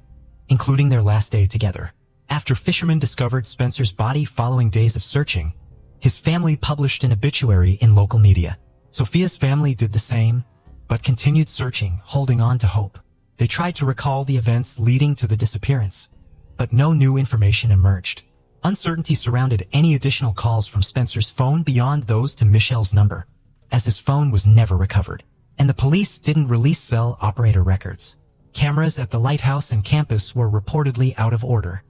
including their last day together. After fishermen discovered Spencer's body following days of searching, his family published an obituary in local media. Sophia's family did the same, but continued searching, holding on to hope. They tried to recall the events leading to the disappearance, but no new information emerged. Uncertainty surrounded any additional calls from Spencer's phone beyond those to Michelle's number, as his phone was never recovered, and the police didn't release cell operator records. Cameras at the lighthouse and campus were reportedly out of order,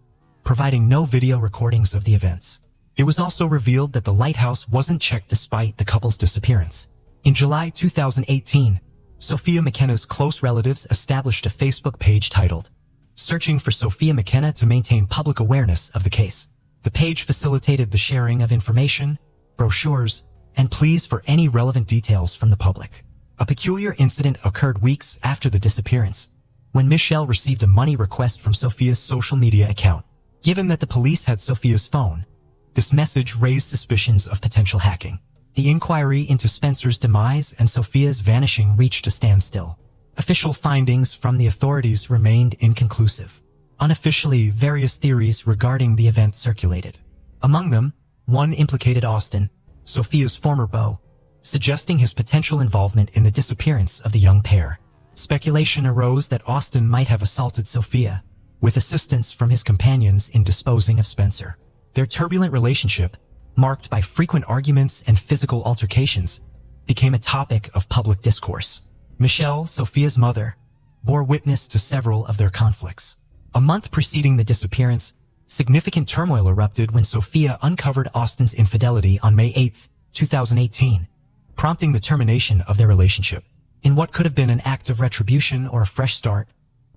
providing no video recordings of the events. It was also revealed that the lighthouse wasn't checked despite the couple's disappearance. In July 2018, Sophia McKenna's close relatives established a Facebook page titled, "Searching for Sophia McKenna to maintain public awareness of the case." The page facilitated the sharing of information, brochures, and pleas for any relevant details from the public. A peculiar incident occurred weeks after the disappearance, when Michelle received a money request from Sophia's social media account. Given that the police had Sophia's phone, this message raised suspicions of potential hacking. The inquiry into Spencer's demise and Sophia's vanishing reached a standstill. Official findings from the authorities remained inconclusive. Unofficially, various theories regarding the event circulated. Among them, one implicated Austin, Sophia's former beau, suggesting his potential involvement in the disappearance of the young pair. Speculation arose that Austin might have assaulted Sophia, with assistance from his companions in disposing of Spencer. Their turbulent relationship, marked by frequent arguments and physical altercations, became a topic of public discourse. Michelle, Sophia's mother, bore witness to several of their conflicts. A month preceding the disappearance, significant turmoil erupted when Sophia uncovered Austin's infidelity on May 8, 2018, prompting the termination of their relationship. In what could have been an act of retribution or a fresh start,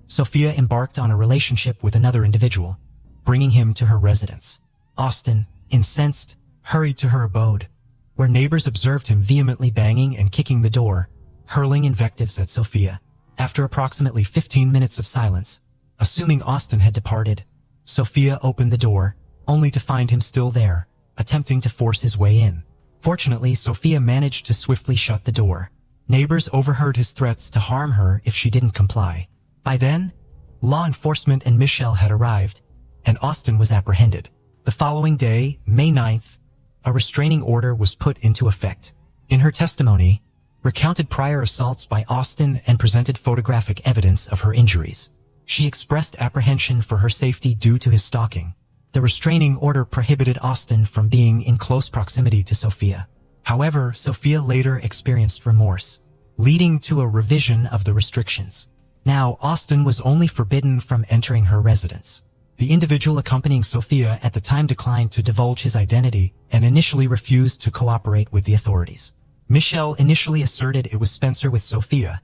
Sophia embarked on a relationship with another individual, bringing him to her residence. Austin, incensed, hurried to her abode, where neighbors observed him vehemently banging and kicking the door, hurling invectives at Sophia. After approximately 15 minutes of silence, assuming Austin had departed, Sophia opened the door, only to find him still there, attempting to force his way in. Fortunately, Sophia managed to swiftly shut the door. Neighbors overheard his threats to harm her if she didn't comply. By then, law enforcement and Michelle had arrived, and Austin was apprehended. The following day, May 9th, a restraining order was put into effect. In her testimony, recounted prior assaults by Austin and presented photographic evidence of her injuries. She expressed apprehension for her safety due to his stalking. The restraining order prohibited Austin from being in close proximity to Sophia. However, Sophia later experienced remorse, leading to a revision of the restrictions. Now, Austin was only forbidden from entering her residence. The individual accompanying Sophia at the time declined to divulge his identity and initially refused to cooperate with the authorities. Michelle initially asserted it was Spencer with Sophia,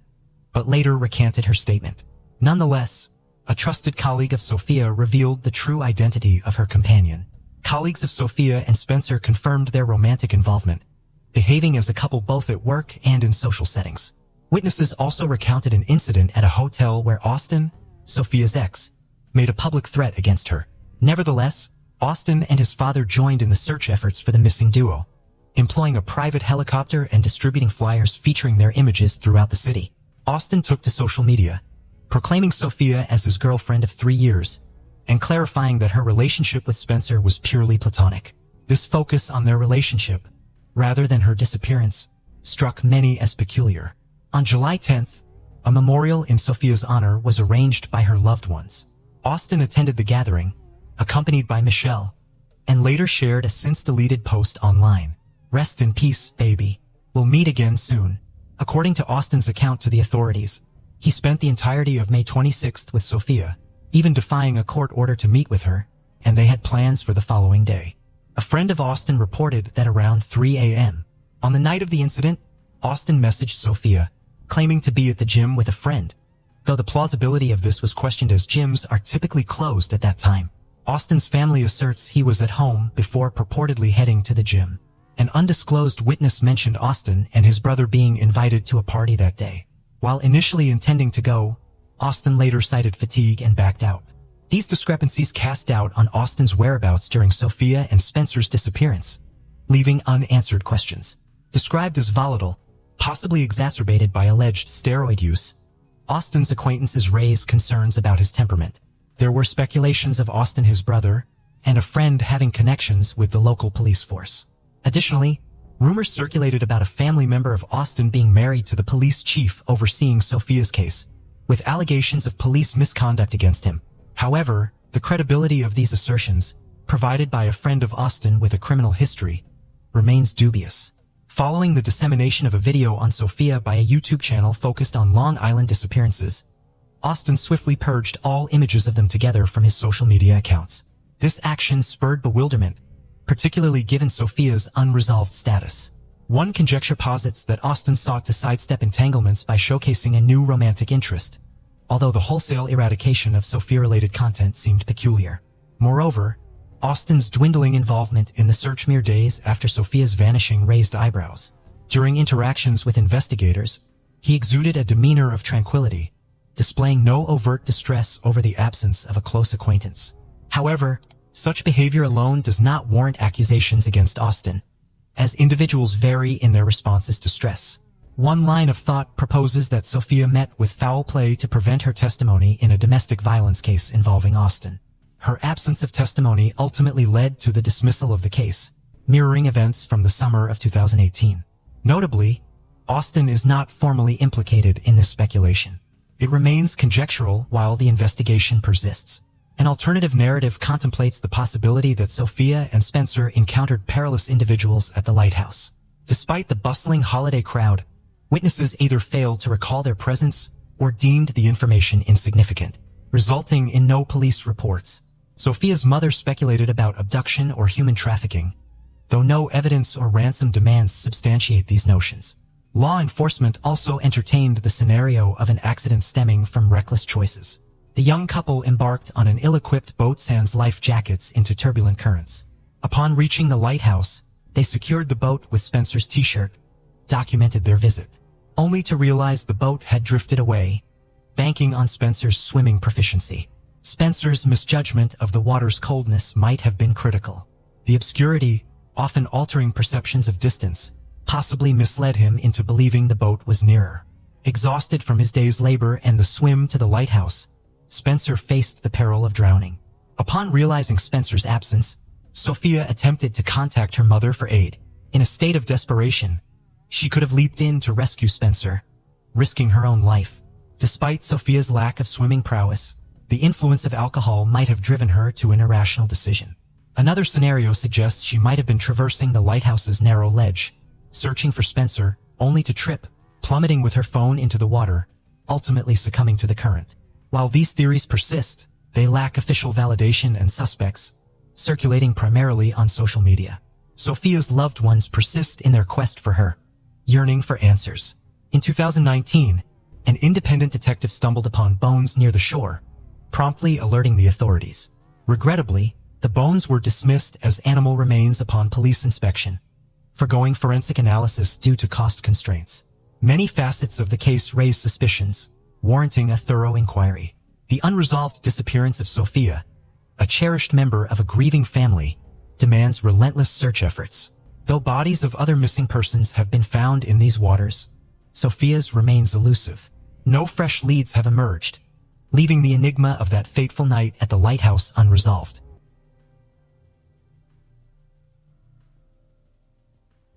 but later recanted her statement. Nonetheless, a trusted colleague of Sophia revealed the true identity of her companion. Colleagues of Sophia and Spencer confirmed their romantic involvement, behaving as a couple both at work and in social settings. Witnesses also recounted an incident at a hotel where Austin, Sophia's ex, made a public threat against her. Nevertheless, Austin and his father joined in the search efforts for the missing duo, employing a private helicopter and distributing flyers featuring their images throughout the city. Austin took to social media, proclaiming Sophia as his girlfriend of 3 years, and clarifying that her relationship with Spencer was purely platonic. This focus on their relationship, rather than her disappearance, struck many as peculiar. On July 10th, a memorial in Sophia's honor was arranged by her loved ones. Austin attended the gathering, accompanied by Michelle, and later shared a since-deleted post online. "Rest in peace, baby. We'll meet again soon." According to Austin's account to the authorities, he spent the entirety of May 26th with Sophia, even defying a court order to meet with her, and they had plans for the following day. A friend of Austin reported that around 3 a.m. on the night of the incident, Austin messaged Sophia, claiming to be at the gym with a friend, though the plausibility of this was questioned as gyms are typically closed at that time. Austin's family asserts he was at home before purportedly heading to the gym. An undisclosed witness mentioned Austin and his brother being invited to a party that day. While initially intending to go, Austin later cited fatigue and backed out. These discrepancies cast doubt on Austin's whereabouts during Sophia and Spencer's disappearance, leaving unanswered questions. Described as volatile, possibly exacerbated by alleged steroid use, Austin's acquaintances raised concerns about his temperament. There were speculations of Austin, his brother, and a friend having connections with the local police force. Additionally, rumors circulated about a family member of Austin being married to the police chief overseeing Sophia's case, with allegations of police misconduct against him. However, the credibility of these assertions, provided by a friend of Austin with a criminal history, remains dubious. Following the dissemination of a video on Sophia by a YouTube channel focused on Long Island disappearances, Austin swiftly purged all images of them together from his social media accounts. This action spurred bewilderment, particularly given Sophia's unresolved status. One conjecture posits that Austin sought to sidestep entanglements by showcasing a new romantic interest, although the wholesale eradication of Sophia-related content seemed peculiar. Moreover, Austin's dwindling involvement in the search mere days after Sophia's vanishing raised eyebrows. During interactions with investigators, he exuded a demeanor of tranquility, displaying no overt distress over the absence of a close acquaintance. However, such behavior alone does not warrant accusations against Austin, as individuals vary in their responses to stress. One line of thought proposes that Sophia met with foul play to prevent her testimony in a domestic violence case involving Austin. Her absence of testimony ultimately led to the dismissal of the case, mirroring events from the summer of 2018. Notably, Austin is not formally implicated in this speculation. It remains conjectural while the investigation persists. An alternative narrative contemplates the possibility that Sophia and Spencer encountered perilous individuals at the lighthouse. Despite the bustling holiday crowd, witnesses either failed to recall their presence or deemed the information insignificant, resulting in no police reports. Sophia's mother speculated about abduction or human trafficking, though no evidence or ransom demands substantiate these notions. Law enforcement also entertained the scenario of an accident stemming from reckless choices. The young couple embarked on an ill-equipped boat sans life jackets into turbulent currents. Upon reaching the lighthouse, they secured the boat with Spencer's t-shirt, documented their visit, only to realize the boat had drifted away, banking on Spencer's swimming proficiency. Spencer's misjudgment of the water's coldness might have been critical. The obscurity, often altering perceptions of distance, possibly misled him into believing the boat was nearer. Exhausted from his day's labor and the swim to the lighthouse, Spencer faced the peril of drowning. Upon realizing Spencer's absence, Sophia attempted to contact her mother for aid. In a state of desperation, she could have leaped in to rescue Spencer, risking her own life. Despite Sophia's lack of swimming prowess, the influence of alcohol might have driven her to an irrational decision. Another scenario suggests she might have been traversing the lighthouse's narrow ledge, searching for Spencer, only to trip, plummeting with her phone into the water, ultimately succumbing to the current. While these theories persist, they lack official validation and suspects, circulating primarily on social media. Sophia's loved ones persist in their quest for her, yearning for answers. In 2019, an independent detective stumbled upon bones near the shore, promptly alerting the authorities. Regrettably, the bones were dismissed as animal remains upon police inspection, foregoing forensic analysis due to cost constraints. Many facets of the case raise suspicions, warranting a thorough inquiry. The unresolved disappearance of Sophia, a cherished member of a grieving family, demands relentless search efforts. Though bodies of other missing persons have been found in these waters, Sophia's remains elusive. No fresh leads have emerged, leaving the enigma of that fateful night at the lighthouse unresolved.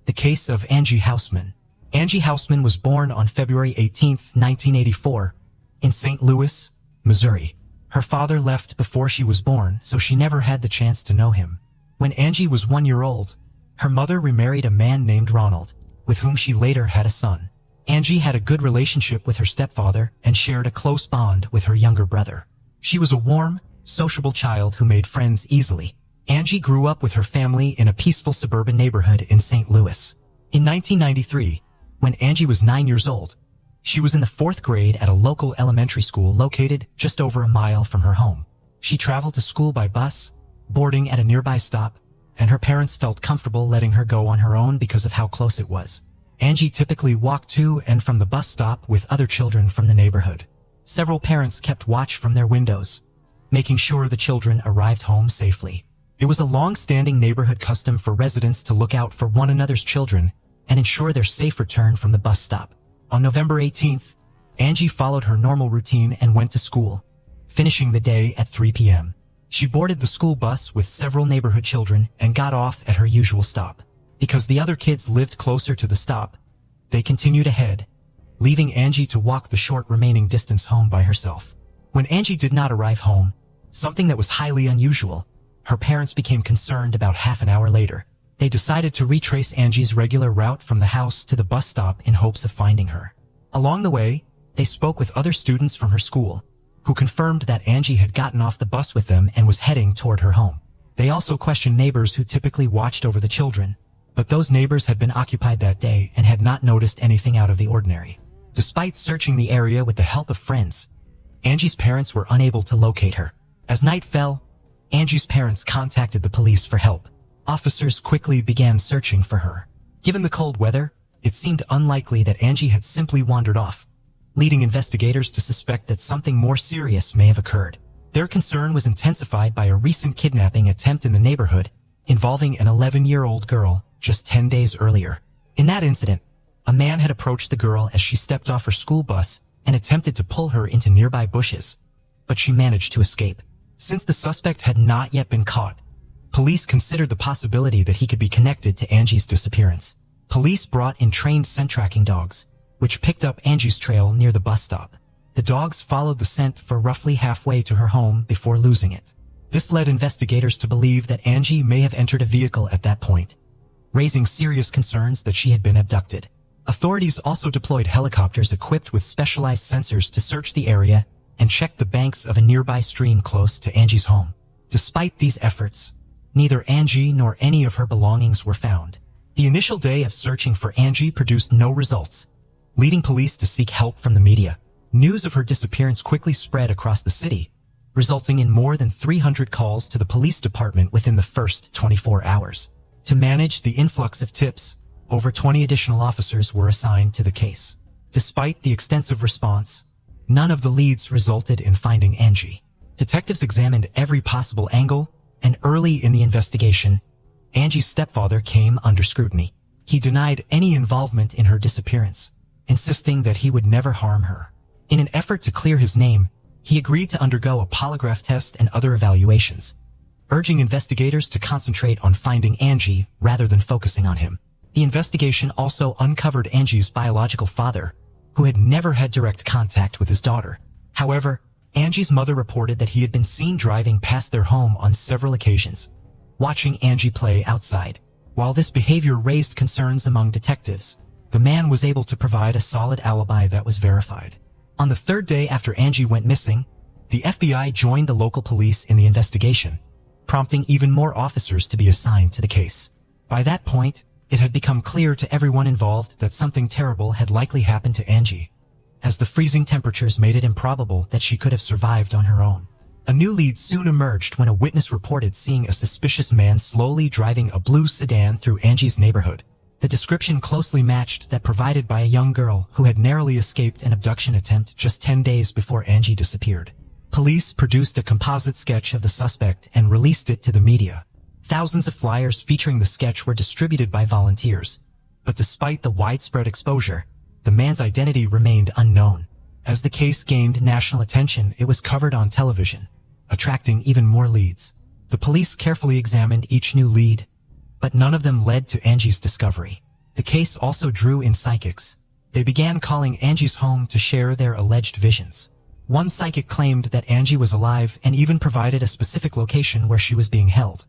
The case of Angie Houseman. Angie Houseman was born on February 18, 1984, in St. Louis, Missouri. Her father left before she was born, so she never had the chance to know him. When Angie was 1 year old, her mother remarried a man named Ronald, with whom she later had a son. Angie had a good relationship with her stepfather and shared a close bond with her younger brother. She was a warm, sociable child who made friends easily. Angie grew up with her family in a peaceful suburban neighborhood in St. Louis. In 1993, when Angie was 9 years old, she was in the 4th grade at a local elementary school located just over a mile from her home. She traveled to school by bus, boarding at a nearby stop, and her parents felt comfortable letting her go on her own because of how close it was. Angie typically walked to and from the bus stop with other children from the neighborhood. Several parents kept watch from their windows, making sure the children arrived home safely. It was a long-standing neighborhood custom for residents to look out for one another's children and ensure their safe return from the bus stop. On November 18th, Angie followed her normal routine and went to school, finishing the day at 3 p.m. She boarded the school bus with several neighborhood children and got off at her usual stop. Because the other kids lived closer to the stop, they continued ahead, leaving Angie to walk the short remaining distance home by herself. When Angie did not arrive home, something that was highly unusual, her parents became concerned about half an hour later. They decided to retrace Angie's regular route from the house to the bus stop in hopes of finding her. Along the way, they spoke with other students from her school, who confirmed that Angie had gotten off the bus with them and was heading toward her home. They also questioned neighbors who typically watched over the children, but those neighbors had been occupied that day and had not noticed anything out of the ordinary. Despite searching the area with the help of friends, Angie's parents were unable to locate her. As night fell, Angie's parents contacted the police for help. Officers quickly began searching for her. Given the cold weather, it seemed unlikely that Angie had simply wandered off, leading investigators to suspect that something more serious may have occurred. Their concern was intensified by a recent kidnapping attempt in the neighborhood involving an 11-year-old girl just 10 days earlier. In that incident, a man had approached the girl as she stepped off her school bus and attempted to pull her into nearby bushes, but she managed to escape. Since the suspect had not yet been caught, police considered the possibility that he could be connected to Angie's disappearance. Police brought in trained scent tracking dogs, which picked up Angie's trail near the bus stop. The dogs followed the scent for roughly halfway to her home before losing it. This led investigators to believe that Angie may have entered a vehicle at that point, raising serious concerns that she had been abducted. Authorities also deployed helicopters equipped with specialized sensors to search the area and check the banks of a nearby stream close to Angie's home. Despite these efforts, neither Angie nor any of her belongings were found. The initial day of searching for Angie produced no results, leading police to seek help from the media. News of her disappearance quickly spread across the city, resulting in more than 300 calls to the police department within the first 24 hours. To manage the influx of tips, over 20 additional officers were assigned to the case. Despite the extensive response, none of the leads resulted in finding Angie. Detectives examined every possible angle, and early in the investigation, Angie's stepfather came under scrutiny. He denied any involvement in her disappearance, insisting that he would never harm her. In an effort to clear his name, he agreed to undergo a polygraph test and other evaluations, urging investigators to concentrate on finding Angie rather than focusing on him. The investigation also uncovered Angie's biological father, who had never had direct contact with his daughter. However, Angie's mother reported that he had been seen driving past their home on several occasions, watching Angie play outside. While this behavior raised concerns among detectives, the man was able to provide a solid alibi that was verified. On the third day after Angie went missing, the FBI joined the local police in the investigation, prompting even more officers to be assigned to the case. By that point, it had become clear to everyone involved that something terrible had likely happened to Angie, as the freezing temperatures made it improbable that she could have survived on her own. A new lead soon emerged when a witness reported seeing a suspicious man slowly driving a blue sedan through Angie's neighborhood. The description closely matched that provided by a young girl who had narrowly escaped an abduction attempt just 10 days before Angie disappeared. Police produced a composite sketch of the suspect and released it to the media. Thousands of flyers featuring the sketch were distributed by volunteers, but despite the widespread exposure, the man's identity remained unknown. As the case gained national attention, it was covered on television, attracting even more leads. The police carefully examined each new lead, but none of them led to Angie's discovery. The case also drew in psychics. They began calling Angie's home to share their alleged visions. One psychic claimed that Angie was alive and even provided a specific location where she was being held,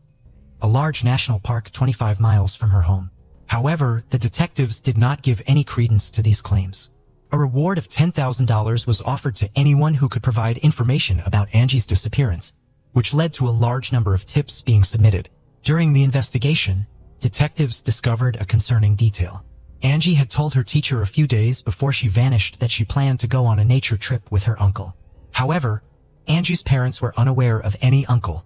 a large national park 25 miles from her home. However, the detectives did not give any credence to these claims. A reward of $10,000 was offered to anyone who could provide information about Angie's disappearance, which led to a large number of tips being submitted. During the investigation, detectives discovered a concerning detail. Angie had told her teacher a few days before she vanished that she planned to go on a nature trip with her uncle. However, Angie's parents were unaware of any uncle,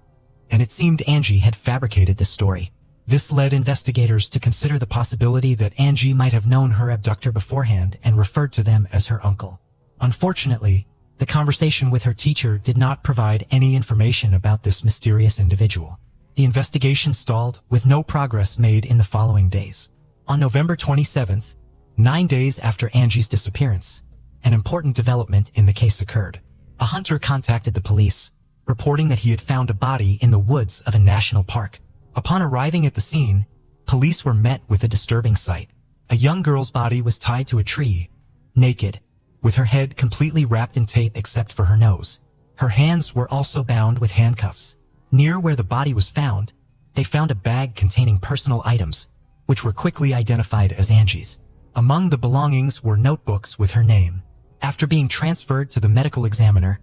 and it seemed Angie had fabricated this story. This led investigators to consider the possibility that Angie might have known her abductor beforehand and referred to them as her uncle. Unfortunately, the conversation with her teacher did not provide any information about this mysterious individual. The investigation stalled, with no progress made in the following days. On November 27th, 9 days after Angie's disappearance, an important development in the case occurred. A hunter contacted the police, reporting that he had found a body in the woods of a national park. Upon arriving at the scene, police were met with a disturbing sight. A young girl's body was tied to a tree, naked, with her head completely wrapped in tape except for her nose. Her hands were also bound with handcuffs. Near where the body was found, they found a bag containing personal items, which were quickly identified as Angie's. Among the belongings were notebooks with her name. After being transferred to the medical examiner,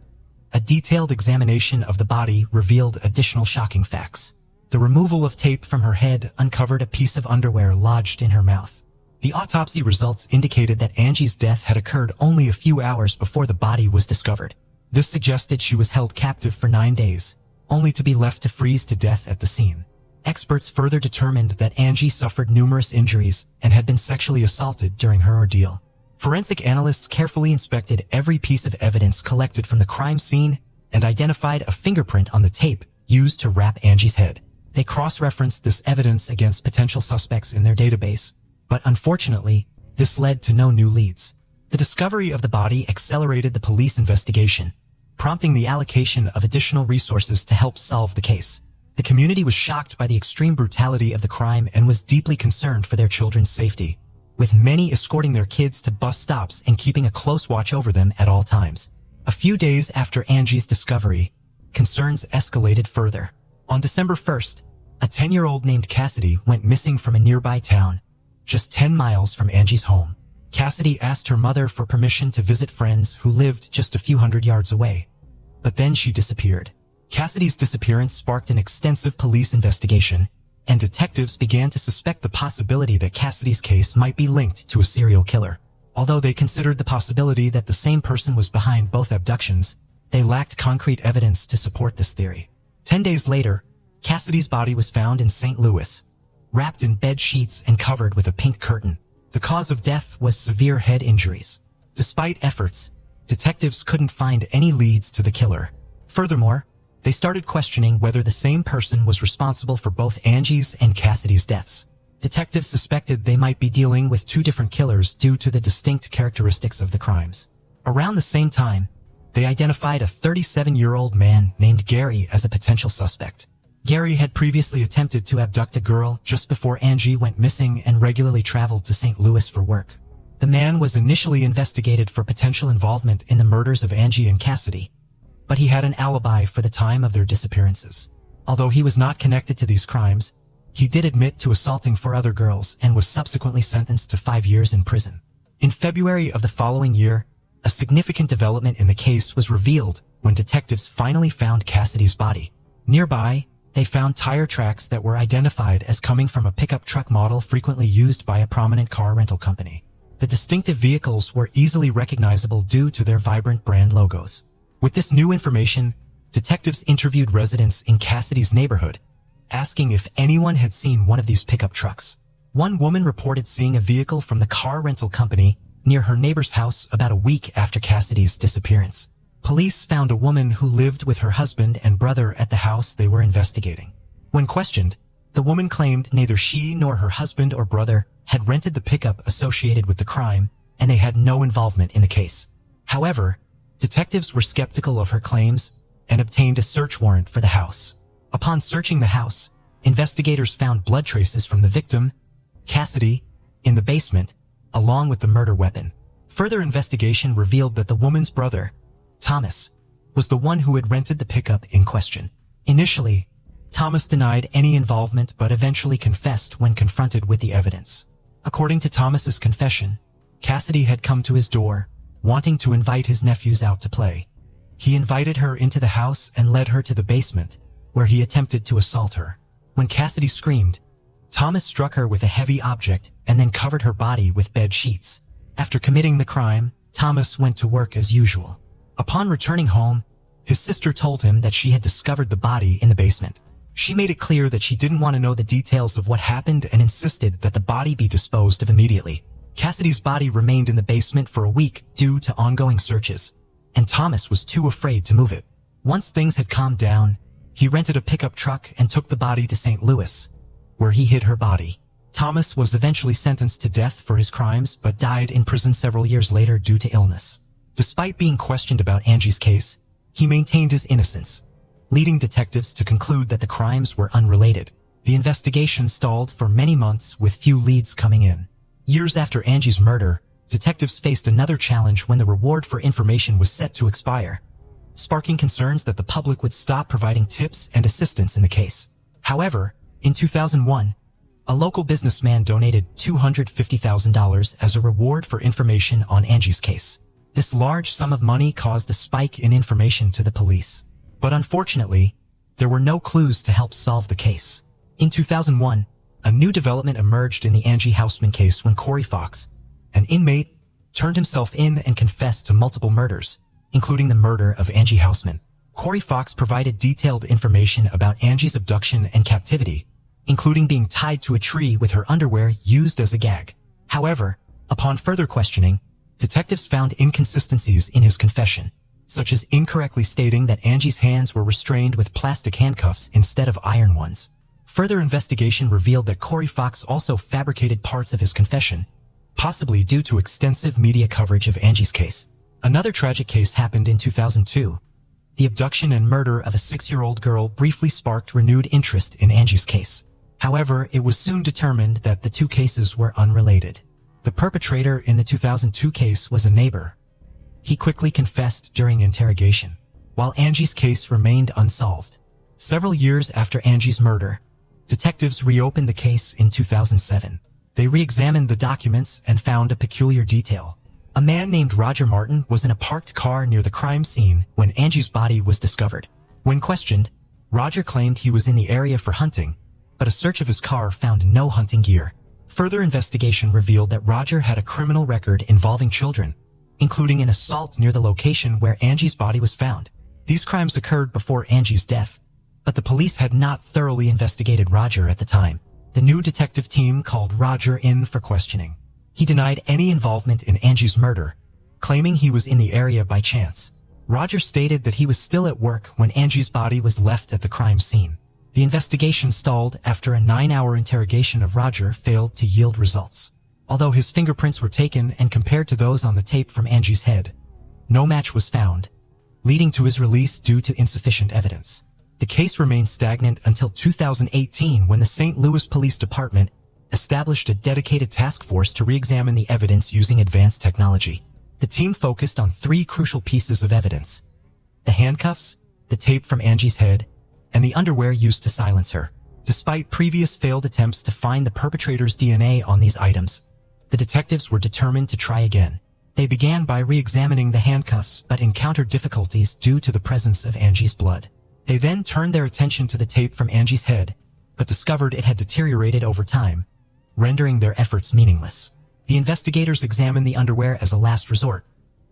a detailed examination of the body revealed additional shocking facts. The removal of tape from her head uncovered a piece of underwear lodged in her mouth. The autopsy results indicated that Angie's death had occurred only a few hours before the body was discovered. This suggested she was held captive for 9 days, only to be left to freeze to death at the scene. Experts further determined that Angie suffered numerous injuries and had been sexually assaulted during her ordeal. Forensic analysts carefully inspected every piece of evidence collected from the crime scene and identified a fingerprint on the tape used to wrap Angie's head. They cross-referenced this evidence against potential suspects in their database, but unfortunately, this led to no new leads. The discovery of the body accelerated the police investigation, prompting the allocation of additional resources to help solve the case. The community was shocked by the extreme brutality of the crime and was deeply concerned for their children's safety, with many escorting their kids to bus stops and keeping a close watch over them at all times. A few days after Angie's discovery, concerns escalated further. On December 1st, a 10-year-old named Cassidy went missing from a nearby town, just 10 miles from Angie's home. Cassidy asked her mother for permission to visit friends who lived just a few hundred yards away, but then she disappeared. Cassidy's disappearance sparked an extensive police investigation, and detectives began to suspect the possibility that Cassidy's case might be linked to a serial killer. Although they considered the possibility that the same person was behind both abductions, they lacked concrete evidence to support this theory. 10 days later, Cassidy's body was found in St. Louis, wrapped in bed sheets and covered with a pink curtain. The cause of death was severe head injuries. Despite efforts, detectives couldn't find any leads to the killer. Furthermore, they started questioning whether the same person was responsible for both Angie's and Cassidy's deaths. Detectives suspected they might be dealing with two different killers due to the distinct characteristics of the crimes. Around the same time, they identified a 37-year-old man named Gary as a potential suspect. Gary had previously attempted to abduct a girl just before Angie went missing and regularly traveled to St. Louis for work. The man was initially investigated for potential involvement in the murders of Angie and Cassidy, but he had an alibi for the time of their disappearances. Although he was not connected to these crimes, he did admit to assaulting 4 other girls and was subsequently sentenced to 5 years in prison. In February of the following year, a significant development in the case was revealed when detectives finally found Cassidy's body. Nearby, they found tire tracks that were identified as coming from a pickup truck model frequently used by a prominent car rental company. The distinctive vehicles were easily recognizable due to their vibrant brand logos. With this new information, detectives interviewed residents in Cassidy's neighborhood, asking if anyone had seen one of these pickup trucks. One woman reported seeing a vehicle from the car rental company near her neighbor's house about a week after Cassidy's disappearance. Police found a woman who lived with her husband and brother at the house they were investigating. When questioned, the woman claimed neither she nor her husband or brother had rented the pickup associated with the crime, and they had no involvement in the case. However, detectives were skeptical of her claims and obtained a search warrant for the house. Upon searching the house, investigators found blood traces from the victim, Cassidy, in the basement, along with the murder weapon. Further investigation revealed that the woman's brother, Thomas, was the one who had rented the pickup in question. Initially, Thomas denied any involvement but eventually confessed when confronted with the evidence. According to Thomas's confession, Cassidy had come to his door, wanting to invite his nephews out to play. He invited her into the house and led her to the basement, where he attempted to assault her. When Cassidy screamed, Thomas struck her with a heavy object and then covered her body with bed sheets. After committing the crime, Thomas went to work as usual. Upon returning home, his sister told him that she had discovered the body in the basement. She made it clear that she didn't want to know the details of what happened and insisted that the body be disposed of immediately. Cassidy's body remained in the basement for a week due to ongoing searches, and Thomas was too afraid to move it. Once things had calmed down, he rented a pickup truck and took the body to St. Louis, where he hid her body. Thomas was eventually sentenced to death for his crimes but died in prison several years later due to illness. Despite being questioned about Angie's case, he maintained his innocence, leading detectives to conclude that the crimes were unrelated. The investigation stalled for many months with few leads coming in. Years after Angie's murder, detectives faced another challenge when the reward for information was set to expire, sparking concerns that the public would stop providing tips and assistance in the case. However, In 2001, a local businessman donated $250,000 as a reward for information on Angie's case. This large sum of money caused a spike in information to the police. But unfortunately, there were no clues to help solve the case. In 2001, a new development emerged in the Angie Houseman case when Corey Fox, an inmate, turned himself in and confessed to multiple murders, including the murder of Angie Houseman. Corey Fox provided detailed information about Angie's abduction and captivity, including being tied to a tree with her underwear used as a gag. However, upon further questioning, detectives found inconsistencies in his confession, such as incorrectly stating that Angie's hands were restrained with plastic handcuffs instead of iron ones. Further investigation revealed that Corey Fox also fabricated parts of his confession, possibly due to extensive media coverage of Angie's case. Another tragic case happened in 2002. The abduction and murder of a 6-year-old girl briefly sparked renewed interest in Angie's case. However, it was soon determined that the two cases were unrelated. The perpetrator in the 2002 case was a neighbor. He quickly confessed during interrogation, while Angie's case remained unsolved. Several years after Angie's murder, detectives reopened the case in 2007. They re-examined the documents and found a peculiar detail. A man named Roger Martin was in a parked car near the crime scene when Angie's body was discovered. When questioned, Roger claimed he was in the area for hunting, but a search of his car found no hunting gear. Further investigation revealed that Roger had a criminal record involving children, including an assault near the location where Angie's body was found. These crimes occurred before Angie's death, but the police had not thoroughly investigated Roger at the time. The new detective team called Roger in for questioning. He denied any involvement in Angie's murder, claiming he was in the area by chance. Roger stated that he was still at work when Angie's body was left at the crime scene. The investigation stalled after a 9-hour interrogation of Roger failed to yield results. Although his fingerprints were taken and compared to those on the tape from Angie's head, no match was found, leading to his release due to insufficient evidence. The case remained stagnant until 2018 when the St. Louis Police Department established a dedicated task force to re-examine the evidence using advanced technology. The team focused on 3 crucial pieces of evidence: the handcuffs, the tape from Angie's head, and the underwear used to silence her. Despite previous failed attempts to find the perpetrator's DNA on these items, the detectives were determined to try again. They began by re-examining the handcuffs but encountered difficulties due to the presence of Angie's blood. They then turned their attention to the tape from Angie's head, but discovered it had deteriorated over time, rendering their efforts meaningless. The investigators examined the underwear as a last resort,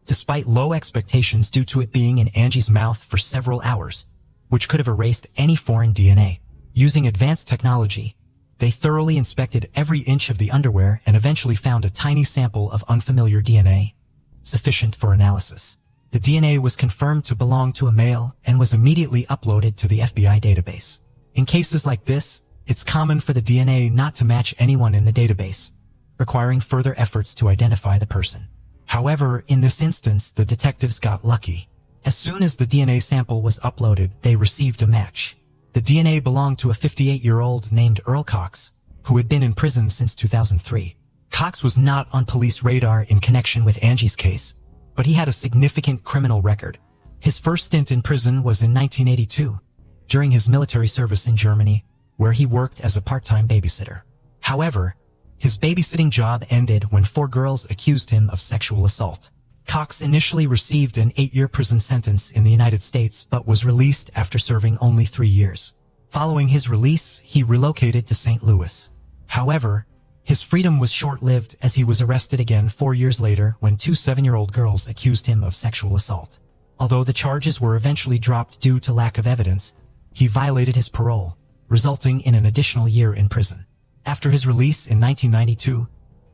despite low expectations due to it being in Angie's mouth for several hours, which could have erased any foreign DNA. Using advanced technology, they thoroughly inspected every inch of the underwear and eventually found a tiny sample of unfamiliar DNA, sufficient for analysis. The DNA was confirmed to belong to a male and was immediately uploaded to the FBI database. In cases like this, it's common for the DNA not to match anyone in the database, requiring further efforts to identify the person. However, in this instance, the detectives got lucky. As soon as the DNA sample was uploaded, they received a match. The DNA belonged to a 58-year-old named Earl Cox, who had been in prison since 2003. Cox was not on police radar in connection with Angie's case, but he had a significant criminal record. His first stint in prison was in 1982, during his military service in Germany, where he worked as a part-time babysitter. However, his babysitting job ended when 4 girls accused him of sexual assault. Cox initially received an 8-year prison sentence in the United States but was released after serving only 3 years. Following his release, he relocated to St. Louis. However, his freedom was short-lived as he was arrested again 4 years later when 2 7-year-old girls accused him of sexual assault. Although the charges were eventually dropped due to lack of evidence, he violated his parole, resulting in an additional year in prison. After his release in 1992,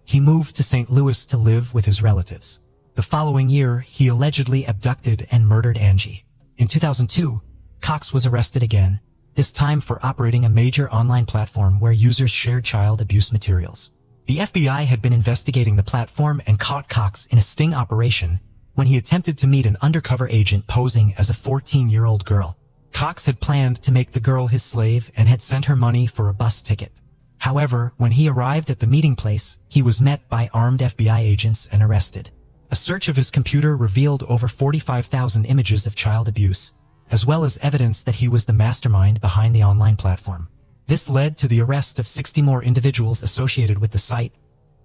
he moved to St. Louis to live with his relatives. The following year, he allegedly abducted and murdered Angie. In 2002, Cox was arrested again, this time for operating a major online platform where users shared child abuse materials. The FBI had been investigating the platform and caught Cox in a sting operation when he attempted to meet an undercover agent posing as a 14-year-old girl. Cox had planned to make the girl his slave and had sent her money for a bus ticket. However, when he arrived at the meeting place, he was met by armed FBI agents and arrested. A search of his computer revealed over 45,000 images of child abuse, as well as evidence that he was the mastermind behind the online platform. This led to the arrest of 60 more individuals associated with the site,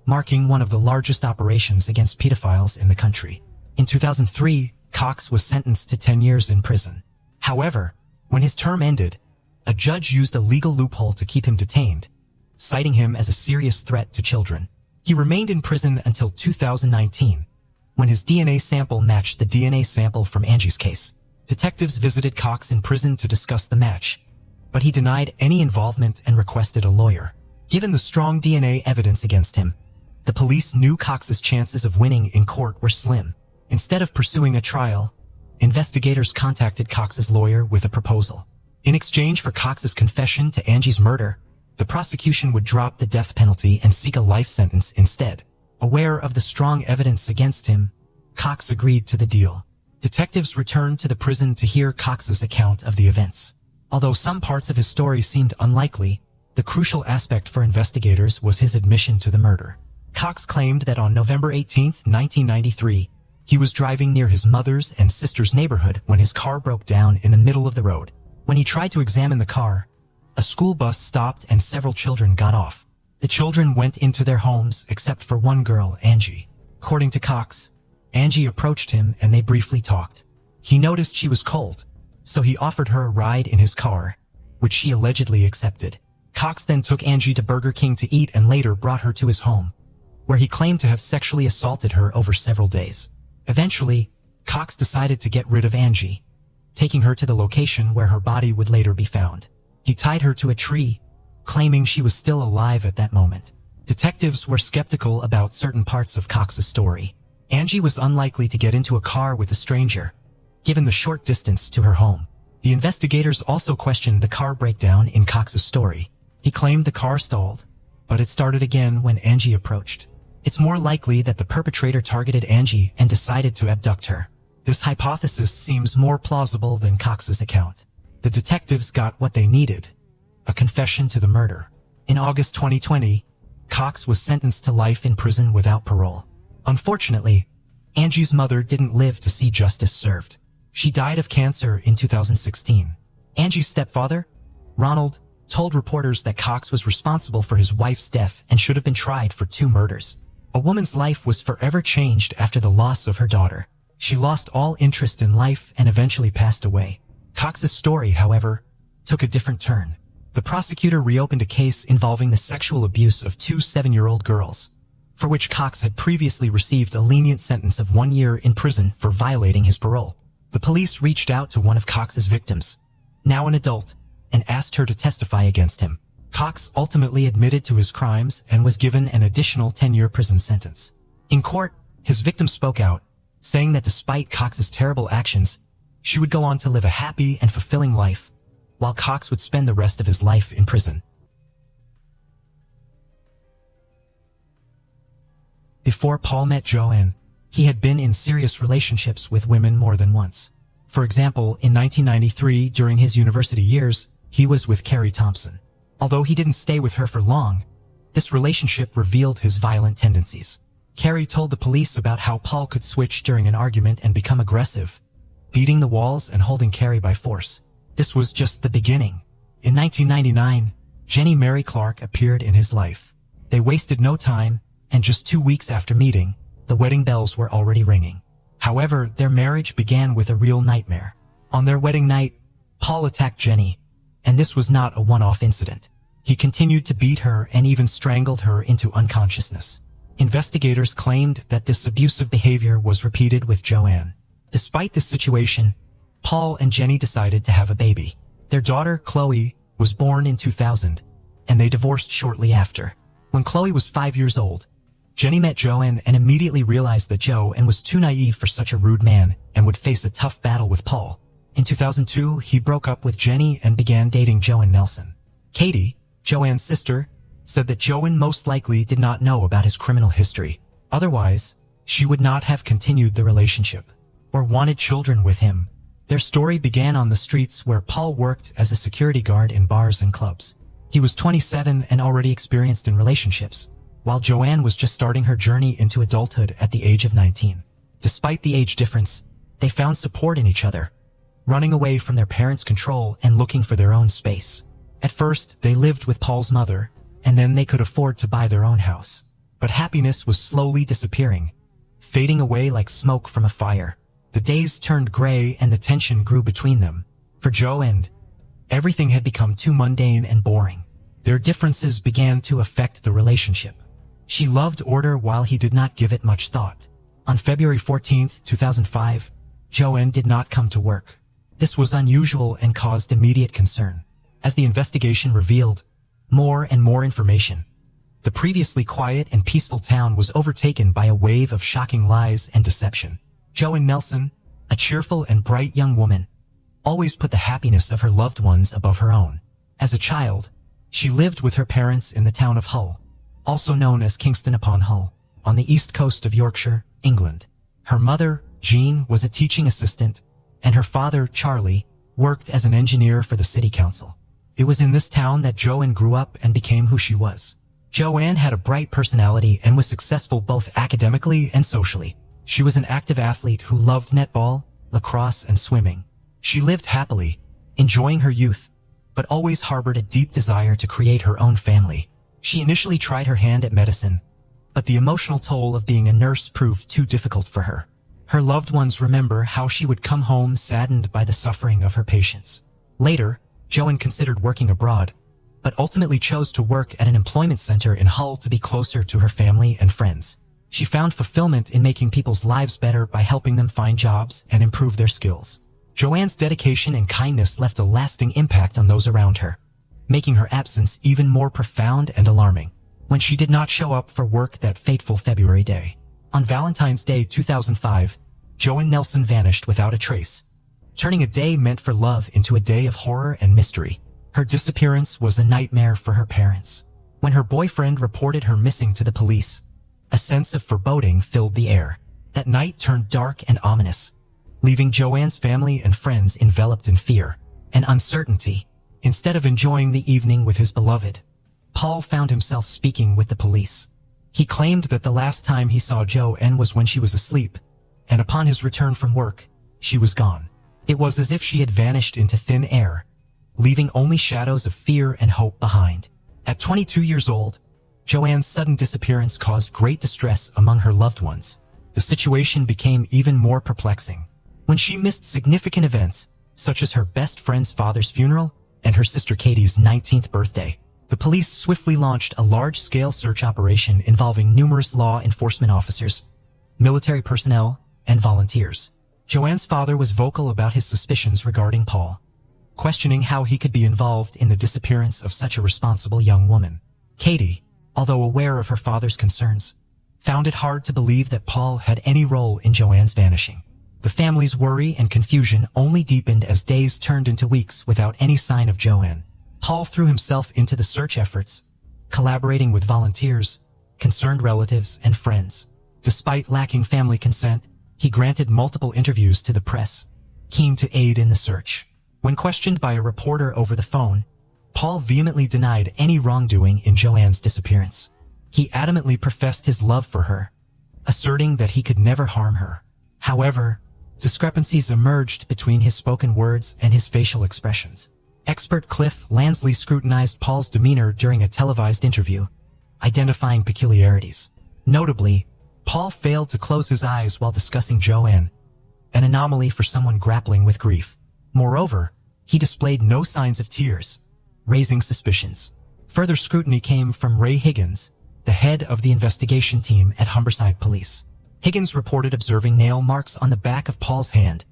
marking one of the largest operations against pedophiles in the country. In 2003, Cox was sentenced to 10 years in prison. However, when his term ended, a judge used a legal loophole to keep him detained, citing him as a serious threat to children. He remained in prison until 2019, when his DNA sample matched the DNA sample from Angie's case. Detectives visited Cox in prison to discuss the match, but he denied any involvement and requested a lawyer. Given the strong DNA evidence against him, the police knew Cox's chances of winning in court were slim. Instead of pursuing a trial, investigators contacted Cox's lawyer with a proposal. In exchange for Cox's confession to Angie's murder, the prosecution would drop the death penalty and seek a life sentence instead. Aware of the strong evidence against him, Cox agreed to the deal. Detectives returned to the prison to hear Cox's account of the events. Although some parts of his story seemed unlikely, the crucial aspect for investigators was his admission to the murder. Cox claimed that on November 18, 1993, he was driving near his mother's and sister's neighborhood when his car broke down in the middle of the road. When he tried to examine the car, a school bus stopped and several children got off. The children went into their homes except for one girl, Angie. According to Cox, Angie approached him and they briefly talked. He noticed she was cold, so he offered her a ride in his car, which she allegedly accepted. Cox then took Angie to Burger King to eat and later brought her to his home, where he claimed to have sexually assaulted her over several days. Eventually, Cox decided to get rid of Angie, taking her to the location where her body would later be found. He tied her to a tree, claiming she was still alive at that moment. Detectives were skeptical about certain parts of Cox's story. Angie was unlikely to get into a car with a stranger, given the short distance to her home. The investigators also questioned the car breakdown in Cox's story. He claimed the car stalled, but it started again when Angie approached. It's more likely that the perpetrator targeted Angie and decided to abduct her. This hypothesis seems more plausible than Cox's account. The detectives got what they needed: a confession to the murder. In August 2020, Cox was sentenced to life in prison without parole. Unfortunately, Angie's mother didn't live to see justice served. She died of cancer in 2016. Angie's stepfather, Ronald, told reporters that Cox was responsible for his wife's death and should have been tried for 2 murders. A woman's life was forever changed after the loss of her daughter. She lost all interest in life and eventually passed away. Cox's story, however, took a different turn. The prosecutor reopened a case involving the sexual abuse of 2 7-year-old girls, for which Cox had previously received a lenient sentence of 1 year in prison for violating his parole. The police reached out to one of Cox's victims, now an adult, and asked her to testify against him. Cox ultimately admitted to his crimes and was given an additional 10-year prison sentence. In court, his victim spoke out, saying that despite Cox's terrible actions, she would go on to live a happy and fulfilling life, while Cox would spend the rest of his life in prison. Before Paul met Joanne, he had been in serious relationships with women more than once. For example, in 1993, during his university years, he was with Carrie Thompson. Although he didn't stay with her for long, this relationship revealed his violent tendencies. Carrie told the police about how Paul could switch during an argument and become aggressive, beating the walls and holding Carrie by force. This was just the beginning. In 1999, Jenny Mary Clark appeared in his life. They wasted no time, and just 2 weeks after meeting, the wedding bells were already ringing. However, their marriage began with a real nightmare. On their wedding night, Paul attacked Jenny, and this was not a one-off incident. He continued to beat her and even strangled her into unconsciousness. Investigators claimed that this abusive behavior was repeated with Joanne. Despite this situation, Paul and Jenny decided to have a baby. Their daughter, Chloe, was born in 2000, and they divorced shortly after. When Chloe was 5 years old, Jenny met Joanne and immediately realized that Joanne was too naive for such a rude man and would face a tough battle with Paul. In 2002, he broke up with Jenny and began dating Joanne Nelson. Katie, Joanne's sister, said that Joanne most likely did not know about his criminal history. Otherwise, she would not have continued the relationship or wanted children with him. Their story began on the streets where Paul worked as a security guard in bars and clubs. He was 27 and already experienced in relationships, while Joanne was just starting her journey into adulthood at the age of 19. Despite the age difference, they found support in each other, running away from their parents' control and looking for their own space. At first, they lived with Paul's mother, and then they could afford to buy their own house. But happiness was slowly disappearing, fading away like smoke from a fire. The days turned gray and the tension grew between them. For Joanne, everything had become too mundane and boring. Their differences began to affect the relationship. She loved order while he did not give it much thought. On February 14, 2005, Joanne did not come to work. This was unusual and caused immediate concern. As the investigation revealed more and more information, the previously quiet and peaceful town was overtaken by a wave of shocking lies and deception. Joanne Nelson, a cheerful and bright young woman, always put the happiness of her loved ones above her own. As a child, she lived with her parents in the town of Hull, also known as Kingston upon Hull, on the east coast of Yorkshire, England. Her mother, Jean, was a teaching assistant, and her father, Charlie, worked as an engineer for the city council. It was in this town that Joanne grew up and became who she was. Joanne had a bright personality and was successful both academically and socially. She was an active athlete who loved netball, lacrosse, and swimming. She lived happily, enjoying her youth, but always harbored a deep desire to create her own family. She initially tried her hand at medicine, but the emotional toll of being a nurse proved too difficult for her. Her loved ones remember how she would come home saddened by the suffering of her patients. Later, Joanne considered working abroad, but ultimately chose to work at an employment center in Hull to be closer to her family and friends. She found fulfillment in making people's lives better by helping them find jobs and improve their skills. Joanne's dedication and kindness left a lasting impact on those around her, making her absence even more profound and alarming. When she did not show up for work that fateful February day, on Valentine's Day 2005, Joanne Nelson vanished without a trace, turning a day meant for love into a day of horror and mystery. Her disappearance was a nightmare for her parents. When her boyfriend reported her missing to the police, a sense of foreboding filled the air. That night turned dark and ominous, leaving Joanne's family and friends enveloped in fear and uncertainty. Instead of enjoying the evening with his beloved, Paul found himself speaking with the police. He claimed that the last time he saw Joanne was when she was asleep, and upon his return from work, she was gone. It was as if she had vanished into thin air, leaving only shadows of fear and hope behind. At 22 years old, Joanne's sudden disappearance caused great distress among her loved ones. The situation became even more perplexing when she missed significant events, such as her best friend's father's funeral and her sister Katie's 19th birthday. The police swiftly launched a large-scale search operation involving numerous law enforcement officers, military personnel, and volunteers. Joanne's father was vocal about his suspicions regarding Paul, questioning how he could be involved in the disappearance of such a responsible young woman. Katie, although aware of her father's concerns, found it hard to believe that Paul had any role in Joanne's vanishing. The family's worry and confusion only deepened as days turned into weeks without any sign of Joanne. Paul threw himself into the search efforts, collaborating with volunteers, concerned relatives, and friends. Despite lacking family consent, he granted multiple interviews to the press, keen to aid in the search. When questioned by a reporter over the phone, Paul vehemently denied any wrongdoing in Joanne's disappearance. He adamantly professed his love for her, asserting that he could never harm her. However, discrepancies emerged between his spoken words and his facial expressions. Expert Cliff Lansley scrutinized Paul's demeanor during a televised interview, identifying peculiarities. Notably, Paul failed to close his eyes while discussing Joanne, an anomaly for someone grappling with grief. Moreover, he displayed no signs of tears, raising suspicions. Further scrutiny came from Ray Higgins, the head of the investigation team at Humberside Police. Higgins reported observing nail marks on the back of Paul's hand,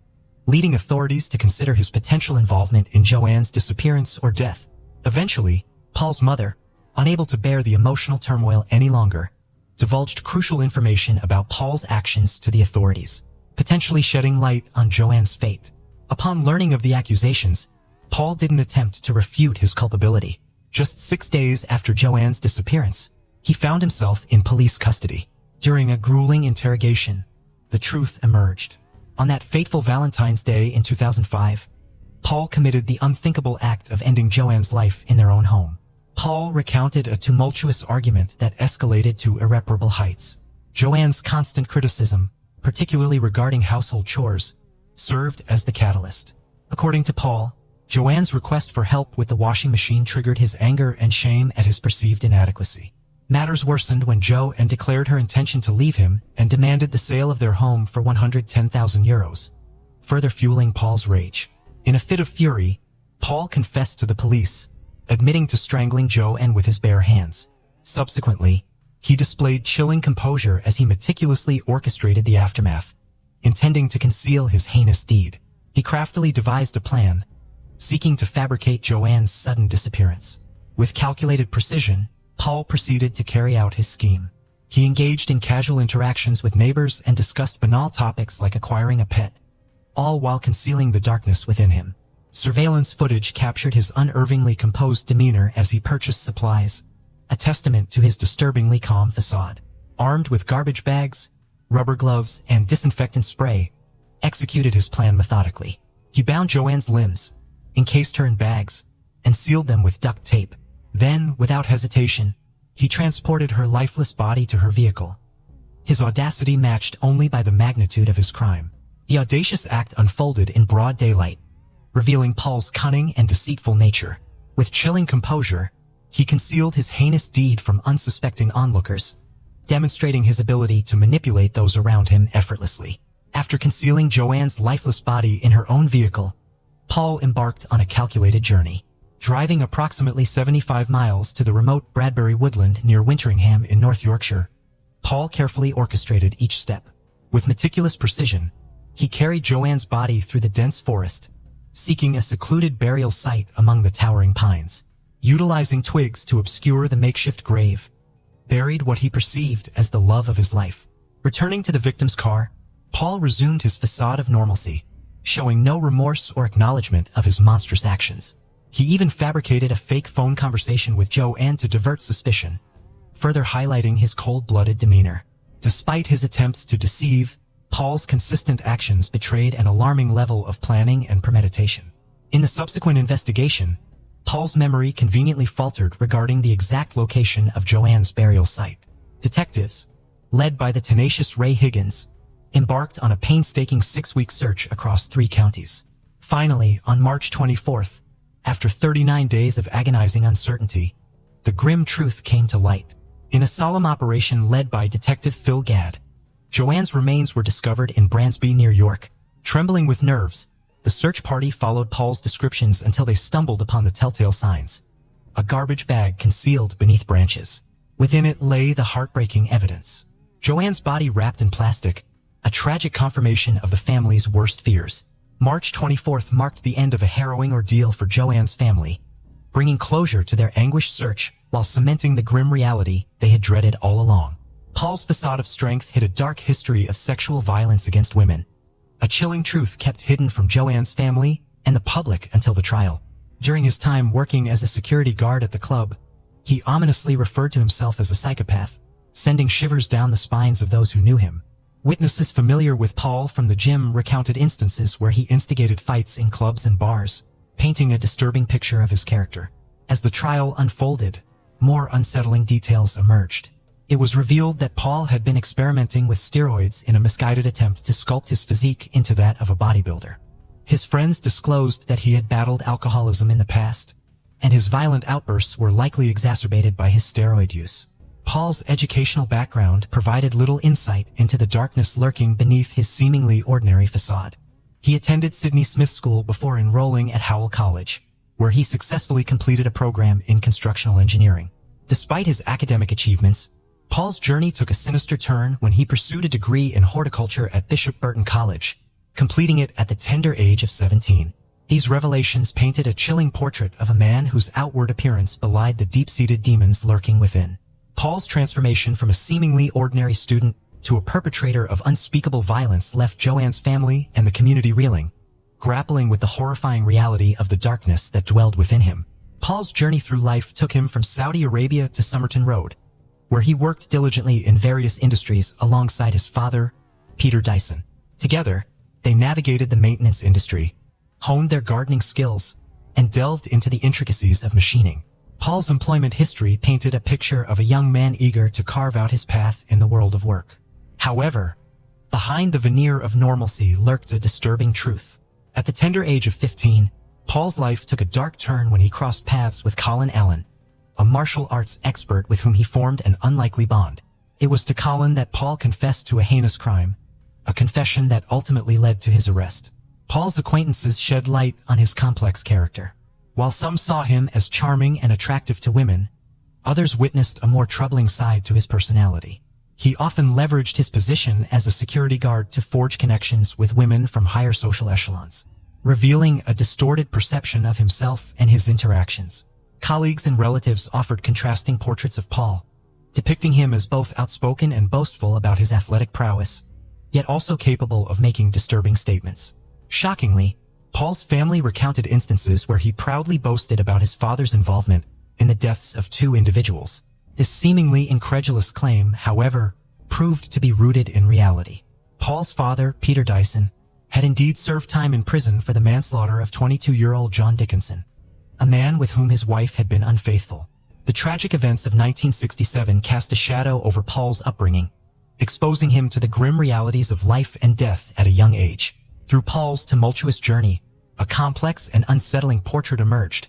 leading authorities to consider his potential involvement in Joanne's disappearance or death. Eventually, Paul's mother, unable to bear the emotional turmoil any longer, divulged crucial information about Paul's actions to the authorities, potentially shedding light on Joanne's fate. Upon learning of the accusations, Paul didn't attempt to refute his culpability. Just 6 days after Joanne's disappearance, he found himself in police custody. During a grueling interrogation, the truth emerged. On that fateful Valentine's Day in 2005, Paul committed the unthinkable act of ending Joanne's life in their own home. Paul recounted a tumultuous argument that escalated to irreparable heights. Joanne's constant criticism, particularly regarding household chores, served as the catalyst. According to Paul, Joanne's request for help with the washing machine triggered his anger and shame at his perceived inadequacy. Matters worsened when Joanne declared her intention to leave him and demanded the sale of their home for 110,000 euros, further fueling Paul's rage. In a fit of fury, Paul confessed to the police, admitting to strangling Joanne with his bare hands. Subsequently, he displayed chilling composure as he meticulously orchestrated the aftermath, intending to conceal his heinous deed. He craftily devised a plan, seeking to fabricate Joanne's sudden disappearance. With calculated precision, Paul proceeded to carry out his scheme. He engaged in casual interactions with neighbors and discussed banal topics like acquiring a pet, all while concealing the darkness within him. Surveillance footage captured his unervingly composed demeanor as he purchased supplies, a testament to his disturbingly calm facade. Armed with garbage bags, rubber gloves, and disinfectant spray, executed his plan methodically. He bound Joanne's limbs, encased her in bags, and sealed them with duct tape. Then, without hesitation, he transported her lifeless body to her vehicle. His audacity matched only by the magnitude of his crime. The audacious act unfolded in broad daylight, revealing Paul's cunning and deceitful nature. With chilling composure, he concealed his heinous deed from unsuspecting onlookers, demonstrating his ability to manipulate those around him effortlessly. After concealing Joanne's lifeless body in her own vehicle, Paul embarked on a calculated journey. Driving approximately 75 miles to the remote Bradbury woodland near Winteringham in North Yorkshire, Paul carefully orchestrated each step. With meticulous precision, he carried Joanne's body through the dense forest, seeking a secluded burial site among the towering pines. Utilizing twigs to obscure the makeshift grave, buried what he perceived as the love of his life. Returning to the victim's car, Paul resumed his facade of normalcy, showing no remorse or acknowledgement of his monstrous actions. He even fabricated a fake phone conversation with Joanne to divert suspicion, further highlighting his cold-blooded demeanor. Despite his attempts to deceive, Paul's consistent actions betrayed an alarming level of planning and premeditation. In the subsequent investigation, Paul's memory conveniently faltered regarding the exact location of Joanne's burial site. Detectives, led by the tenacious Ray Higgins, embarked on a painstaking 6-week search across 3 counties. Finally, on March 24th, after 39 days of agonizing uncertainty, the grim truth came to light. In a solemn operation led by Detective Phil Gadd, Joanne's remains were discovered in Bransby near York. Trembling with nerves, the search party followed Paul's descriptions until they stumbled upon the telltale signs. A garbage bag concealed beneath branches. Within it lay the heartbreaking evidence. Joanne's body wrapped in plastic, a tragic confirmation of the family's worst fears. March 24th marked the end of a harrowing ordeal for Joanne's family, bringing closure to their anguished search while cementing the grim reality they had dreaded all along. Paul's facade of strength hid a dark history of sexual violence against women, a chilling truth kept hidden from Joanne's family and the public until the trial. During his time working as a security guard at the club, he ominously referred to himself as a psychopath, sending shivers down the spines of those who knew him. Witnesses familiar with Paul from the gym recounted instances where he instigated fights in clubs and bars, painting a disturbing picture of his character. As the trial unfolded, more unsettling details emerged. It was revealed that Paul had been experimenting with steroids in a misguided attempt to sculpt his physique into that of a bodybuilder. His friends disclosed that he had battled alcoholism in the past, and his violent outbursts were likely exacerbated by his steroid use. Paul's educational background provided little insight into the darkness lurking beneath his seemingly ordinary facade. He attended Sydney Smith School before enrolling at Howell College, where he successfully completed a program in constructional engineering. Despite his academic achievements, Paul's journey took a sinister turn when he pursued a degree in horticulture at Bishop Burton College, completing it at the tender age of 17. These revelations painted a chilling portrait of a man whose outward appearance belied the deep-seated demons lurking within. Paul's transformation from a seemingly ordinary student to a perpetrator of unspeakable violence left Joanne's family and the community reeling, grappling with the horrifying reality of the darkness that dwelled within him. Paul's journey through life took him from Saudi Arabia to Somerton Road, where he worked diligently in various industries alongside his father, Peter Dyson. Together, they navigated the maintenance industry, honed their gardening skills, and delved into the intricacies of machining. Paul's employment history painted a picture of a young man eager to carve out his path in the world of work. However, behind the veneer of normalcy lurked a disturbing truth. At the tender age of 15, Paul's life took a dark turn when he crossed paths with Colin Allen, a martial arts expert with whom he formed an unlikely bond. It was to Colin that Paul confessed to a heinous crime, a confession that ultimately led to his arrest. Paul's acquaintances shed light on his complex character. While some saw him as charming and attractive to women, others witnessed a more troubling side to his personality. He often leveraged his position as a security guard to forge connections with women from higher social echelons, revealing a distorted perception of himself and his interactions. Colleagues and relatives offered contrasting portraits of Paul, depicting him as both outspoken and boastful about his athletic prowess, yet also capable of making disturbing statements. Shockingly, Paul's family recounted instances where he proudly boasted about his father's involvement in the deaths of 2 individuals. This seemingly incredulous claim, however, proved to be rooted in reality. Paul's father, Peter Dyson, had indeed served time in prison for the manslaughter of 22-year-old John Dickinson, a man with whom his wife had been unfaithful. The tragic events of 1967 cast a shadow over Paul's upbringing, exposing him to the grim realities of life and death at a young age. Through Paul's tumultuous journey, a complex and unsettling portrait emerged,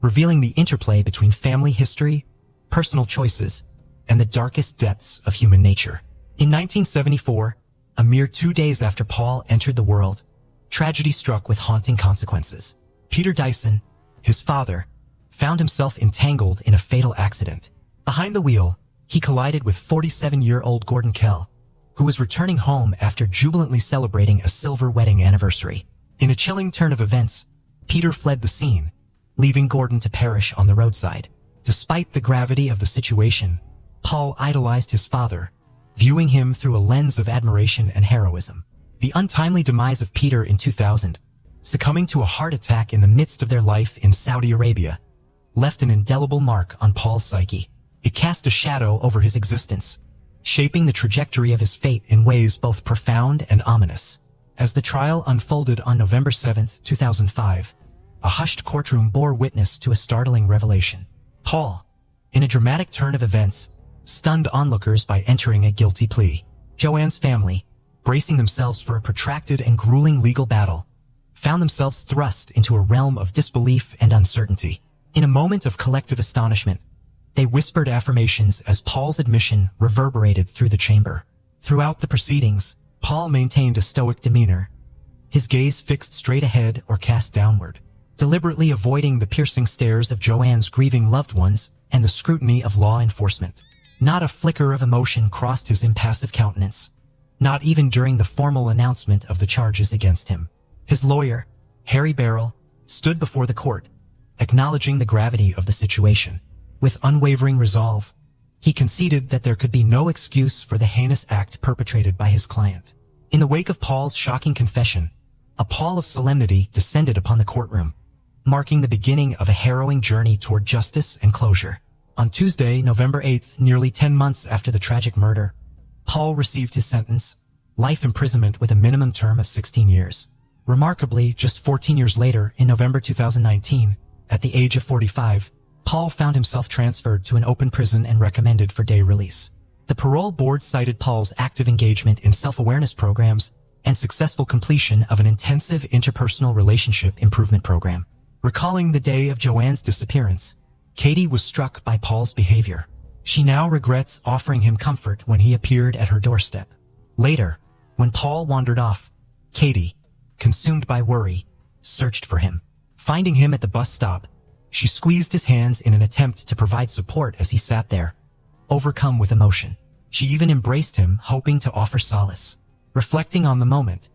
revealing the interplay between family history, personal choices, and the darkest depths of human nature. In 1974, a mere 2 days after Paul entered the world, tragedy struck with haunting consequences. Peter Dyson, his father, found himself entangled in a fatal accident. Behind the wheel, he collided with 47-year-old Gordon Kell, who was returning home after jubilantly celebrating a silver wedding anniversary. In a chilling turn of events, Peter fled the scene, leaving Gordon to perish on the roadside. Despite the gravity of the situation, Paul idolized his father, viewing him through a lens of admiration and heroism. The untimely demise of Peter in 2000, succumbing to a heart attack in the midst of their life in Saudi Arabia, left an indelible mark on Paul's psyche. It cast a shadow over his existence, shaping the trajectory of his fate in ways both profound and ominous. As the trial unfolded on November 7, 2005, a hushed courtroom bore witness to a startling revelation. Paul, in a dramatic turn of events, stunned onlookers by entering a guilty plea. Joanne's family, bracing themselves for a protracted and grueling legal battle, found themselves thrust into a realm of disbelief and uncertainty. In a moment of collective astonishment, they whispered affirmations as Paul's admission reverberated through the chamber. Throughout the proceedings, Paul maintained a stoic demeanor, his gaze fixed straight ahead or cast downward, deliberately avoiding the piercing stares of Joanne's grieving loved ones and the scrutiny of law enforcement. Not a flicker of emotion crossed his impassive countenance, not even during the formal announcement of the charges against him. His lawyer, Harry Barrell, stood before the court, acknowledging the gravity of the situation. With unwavering resolve, he conceded that there could be no excuse for the heinous act perpetrated by his client. In the wake of Paul's shocking confession, a pall of solemnity descended upon the courtroom, marking the beginning of a harrowing journey toward justice and closure. On Tuesday, November 8th, nearly 10 months after the tragic murder, Paul received his sentence, life imprisonment with a minimum term of 16 years. Remarkably, just 14 years later, in November 2019, at the age of 45, Paul found himself transferred to an open prison and recommended for day release. The parole board cited Paul's active engagement in self-awareness programs and successful completion of an intensive interpersonal relationship improvement program. Recalling the day of Joanne's disappearance, Katie was struck by Paul's behavior. She now regrets offering him comfort when he appeared at her doorstep. Later, when Paul wandered off, Katie, consumed by worry, searched for him. Finding him at the bus stop, she squeezed his hands in an attempt to provide support as he sat there, overcome with emotion. She even embraced him, hoping to offer solace. Reflecting on the moment,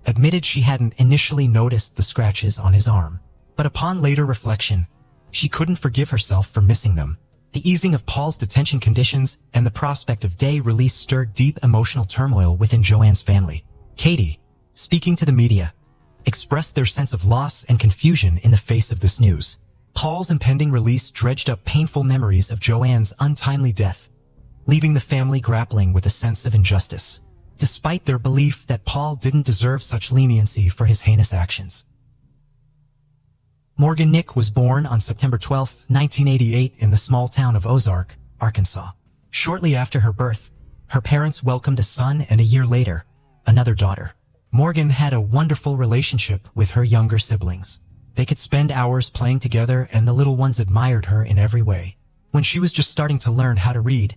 admitted she hadn't initially noticed the scratches on his arm. But upon later reflection, she couldn't forgive herself for missing them. The easing of Paul's detention conditions and the prospect of day release stirred deep emotional turmoil within Joanne's family. Katie, speaking to the media, expressed their sense of loss and confusion in the face of this news. Paul's impending release dredged up painful memories of Joanne's untimely death, leaving the family grappling with a sense of injustice, despite their belief that Paul didn't deserve such leniency for his heinous actions. Morgan Nick was born on September 12, 1988 in the small town of Ozark, Arkansas. Shortly after her birth, her parents welcomed a son and a year later, another daughter. Morgan had a wonderful relationship with her younger siblings. They could spend hours playing together and the little ones admired her in every way. When she was just starting to learn how to read,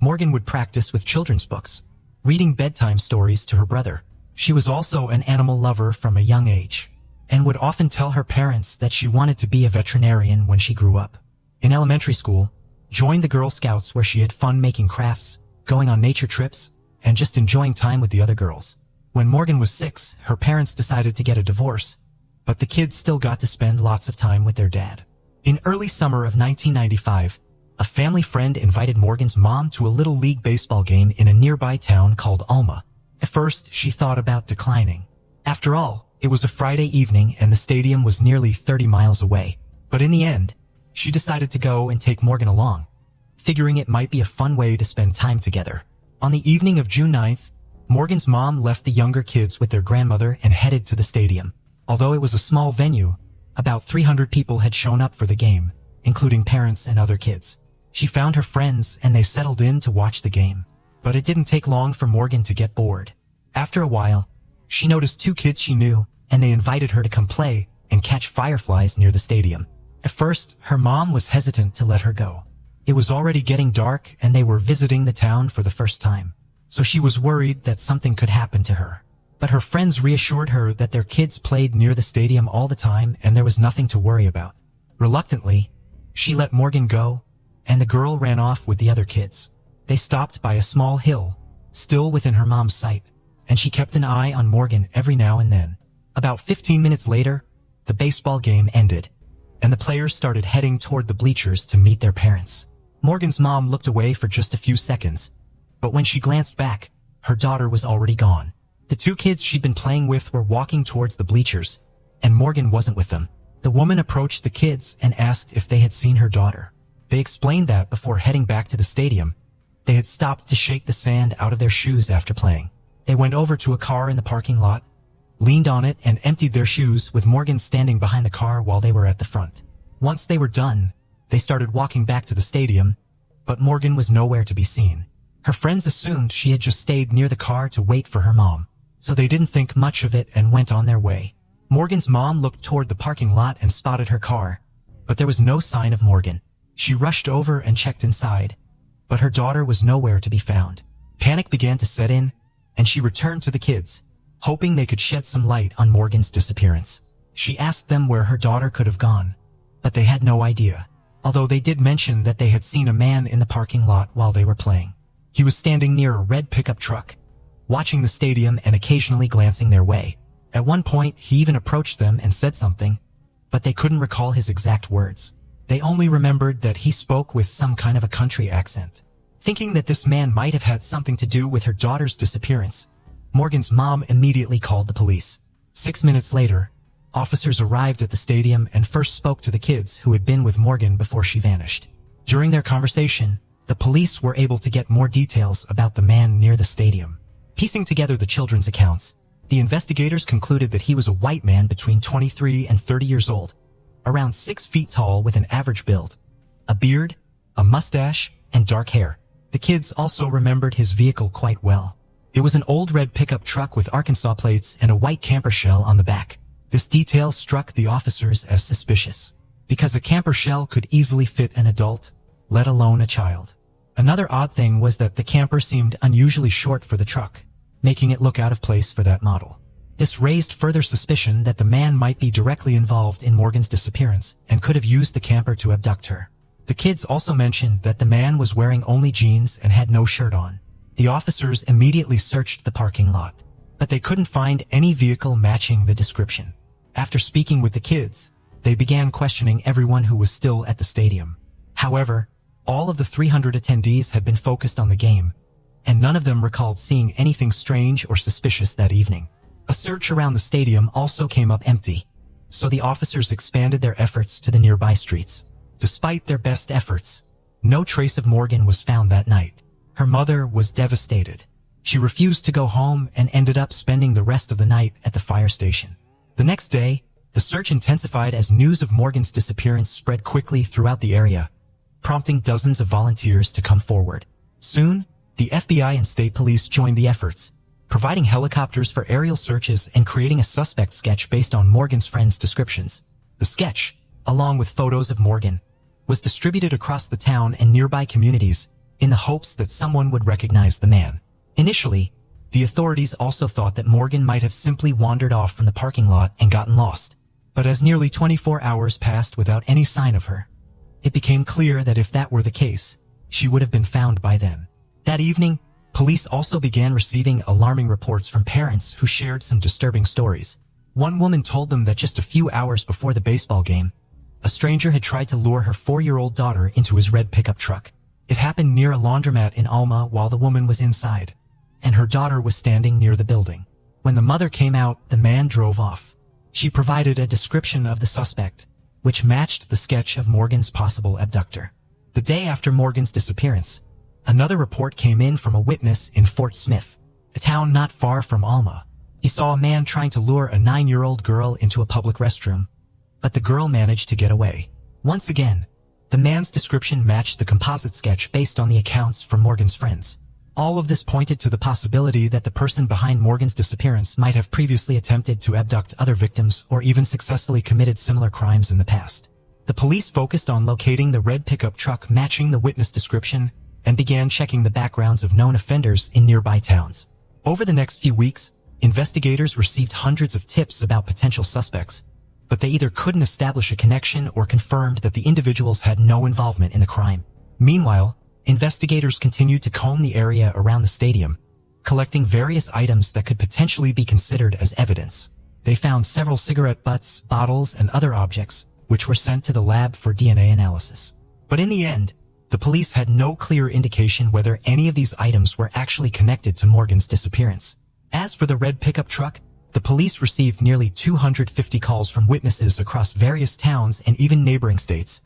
Morgan would practice with children's books, reading bedtime stories to her brother. She was also an animal lover from a young age, and would often tell her parents that she wanted to be a veterinarian when she grew up. In elementary school, joined the Girl Scouts where she had fun making crafts, going on nature trips, and just enjoying time with the other girls. When Morgan was 6, her parents decided to get a divorce, but the kids still got to spend lots of time with their dad. In early summer of 1995, a family friend invited Morgan's mom to a Little League baseball game in a nearby town called Alma. At first, she thought about declining. After all, it was a Friday evening and the stadium was nearly 30 miles away. But in the end, she decided to go and take Morgan along, figuring it might be a fun way to spend time together. On the evening of June 9th, Morgan's mom left the younger kids with their grandmother and headed to the stadium. Although it was a small venue, about 300 people had shown up for the game, including parents and other kids. She found her friends and they settled in to watch the game. But it didn't take long for Morgan to get bored. After a while, she noticed 2 kids she knew, and they invited her to come play and catch fireflies near the stadium. At first, her mom was hesitant to let her go. It was already getting dark and they were visiting the town for the first time, so she was worried that something could happen to her. But her friends reassured her that their kids played near the stadium all the time and there was nothing to worry about. Reluctantly, she let Morgan go, and the girl ran off with the other kids. They stopped by a small hill, still within her mom's sight, and she kept an eye on Morgan every now and then. About 15 minutes later, the baseball game ended, and the players started heading toward the bleachers to meet their parents. Morgan's mom looked away for just a few seconds, but when she glanced back, her daughter was already gone. The 2 kids she'd been playing with were walking towards the bleachers, and Morgan wasn't with them. The woman approached the kids and asked if they had seen her daughter. They explained that before heading back to the stadium, they had stopped to shake the sand out of their shoes after playing. They went over to a car in the parking lot, leaned on it and emptied their shoes with Morgan standing behind the car while they were at the front. Once they were done, they started walking back to the stadium, but Morgan was nowhere to be seen. Her friends assumed she had just stayed near the car to wait for her mom, so they didn't think much of it and went on their way. Morgan's mom looked toward the parking lot and spotted her car, but there was no sign of Morgan. She rushed over and checked inside, but her daughter was nowhere to be found. Panic began to set in, and she returned to the kids, hoping they could shed some light on Morgan's disappearance. She asked them where her daughter could have gone, but they had no idea, although they did mention that they had seen a man in the parking lot while they were playing. He was standing near a red pickup truck, watching the stadium and occasionally glancing their way. At one point, he even approached them and said something, but they couldn't recall his exact words. They only remembered that he spoke with some kind of a country accent. Thinking that this man might have had something to do with her daughter's disappearance, Morgan's mom immediately called the police. 6 minutes later, officers arrived at the stadium and first spoke to the kids who had been with Morgan before she vanished. During their conversation, the police were able to get more details about the man near the stadium. Piecing together the children's accounts, the investigators concluded that he was a white man between 23 and 30 years old, around 6 feet tall with an average build, a beard, a mustache, and dark hair. The kids also remembered his vehicle quite well. It was an old red pickup truck with Arkansas plates and a white camper shell on the back. This detail struck the officers as suspicious, because a camper shell could easily fit an adult, let alone a child. Another odd thing was that the camper seemed unusually short for the truck, making it look out of place for that model. This raised further suspicion that the man might be directly involved in Morgan's disappearance and could have used the camper to abduct her. The kids also mentioned that the man was wearing only jeans and had no shirt on. The officers immediately searched the parking lot, but they couldn't find any vehicle matching the description. After speaking with the kids, they began questioning everyone who was still at the stadium. However, all of the 300 attendees had been focused on the game, and none of them recalled seeing anything strange or suspicious that evening. A search around the stadium also came up empty, so the officers expanded their efforts to the nearby streets. Despite their best efforts, no trace of Morgan was found that night. Her mother was devastated. She refused to go home and ended up spending the rest of the night at the fire station. The next day, the search intensified as news of Morgan's disappearance spread quickly throughout the area, prompting dozens of volunteers to come forward. Soon, the FBI and state police joined the efforts, providing helicopters for aerial searches and creating a suspect sketch based on Morgan's friends' descriptions. The sketch, along with photos of Morgan, was distributed across the town and nearby communities in the hopes that someone would recognize the man. Initially, the authorities also thought that Morgan might have simply wandered off from the parking lot and gotten lost. But as nearly 24 hours passed without any sign of her, it became clear that if that were the case, she would have been found by then. That evening, police also began receiving alarming reports from parents who shared some disturbing stories. One woman told them that just a few hours before the baseball game, a stranger had tried to lure her 4-year-old daughter into his red pickup truck. It happened near a laundromat in Alma while the woman was inside, and her daughter was standing near the building. When the mother came out, the man drove off. She provided a description of the suspect, which matched the sketch of Morgan's possible abductor. The day after Morgan's disappearance, another report came in from a witness in Fort Smith, a town not far from Alma. He saw a man trying to lure a 9-year-old girl into a public restroom, but the girl managed to get away. Once again, the man's description matched the composite sketch based on the accounts from Morgan's friends. All of this pointed to the possibility that the person behind Morgan's disappearance might have previously attempted to abduct other victims or even successfully committed similar crimes in the past. The police focused on locating the red pickup truck matching the witness description and began checking the backgrounds of known offenders in nearby towns. Over the next few weeks, investigators received hundreds of tips about potential suspects, but they either couldn't establish a connection or confirmed that the individuals had no involvement in the crime. Meanwhile, investigators continued to comb the area around the stadium, collecting various items that could potentially be considered as evidence. They found several cigarette butts, bottles, and other objects, which were sent to the lab for DNA analysis. But in the end, the police had no clear indication whether any of these items were actually connected to Morgan's disappearance. As for the red pickup truck, the police received nearly 250 calls from witnesses across various towns and even neighboring states,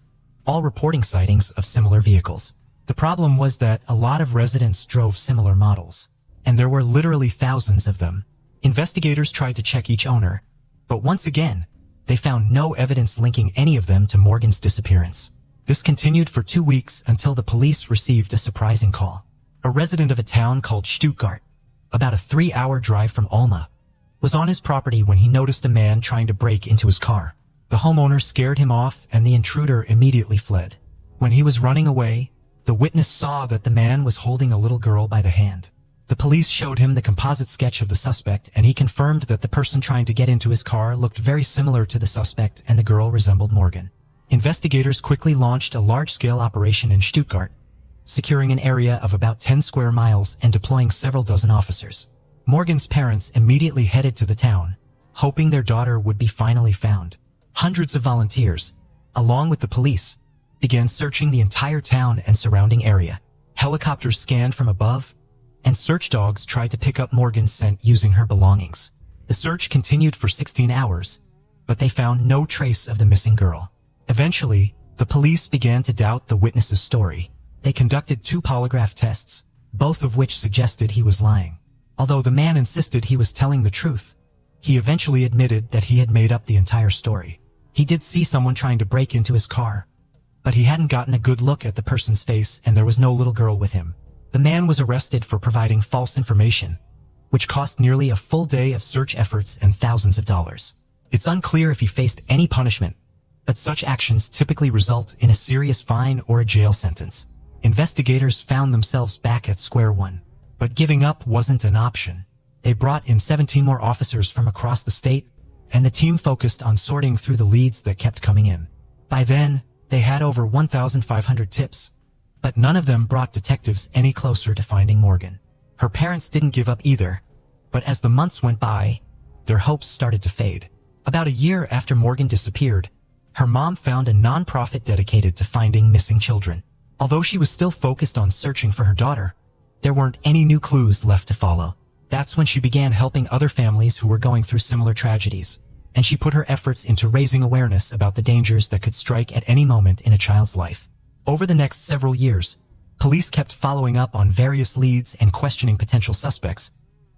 all reporting sightings of similar vehicles. The problem was that a lot of residents drove similar models, and there were literally thousands of them. Investigators tried to check each owner, but once again, they found no evidence linking any of them to Morgan's disappearance. This continued for 2 weeks until the police received a surprising call. A resident of a town called Stuttgart, about a 3-hour drive from Alma, was on his property when he noticed a man trying to break into his car. The homeowner scared him off and the intruder immediately fled. When he was running away, the witness saw that the man was holding a little girl by the hand. The police showed him the composite sketch of the suspect and he confirmed that the person trying to get into his car looked very similar to the suspect and the girl resembled Morgan. Investigators quickly launched a large-scale operation in Stuttgart, securing an area of about 10 square miles and deploying several dozen officers. Morgan's parents immediately headed to the town, hoping their daughter would be finally found. Hundreds of volunteers, along with the police, began searching the entire town and surrounding area. Helicopters scanned from above, and search dogs tried to pick up Morgan's scent using her belongings. The search continued for 16 hours, but they found no trace of the missing girl. Eventually, the police began to doubt the witness's story. They conducted 2 polygraph tests, both of which suggested he was lying. Although the man insisted he was telling the truth, he eventually admitted that he had made up the entire story. He did see someone trying to break into his car, but he hadn't gotten a good look at the person's face and there was no little girl with him. The man was arrested for providing false information, which cost nearly a full day of search efforts and thousands of dollars. It's unclear if he faced any punishment, but such actions typically result in a serious fine or a jail sentence. Investigators found themselves back at square one. But giving up wasn't an option. They brought in 17 more officers from across the state, and the team focused on sorting through the leads that kept coming in. By then, they had over 1,500 tips, but none of them brought detectives any closer to finding Morgan. Her parents didn't give up either, but as the months went by, their hopes started to fade. About a year after Morgan disappeared, her mom found a nonprofit dedicated to finding missing children. Although she was still focused on searching for her daughter, there weren't any new clues left to follow. That's when she began helping other families who were going through similar tragedies, and she put her efforts into raising awareness about the dangers that could strike at any moment in a child's life. Over the next several years, police kept following up on various leads and questioning potential suspects,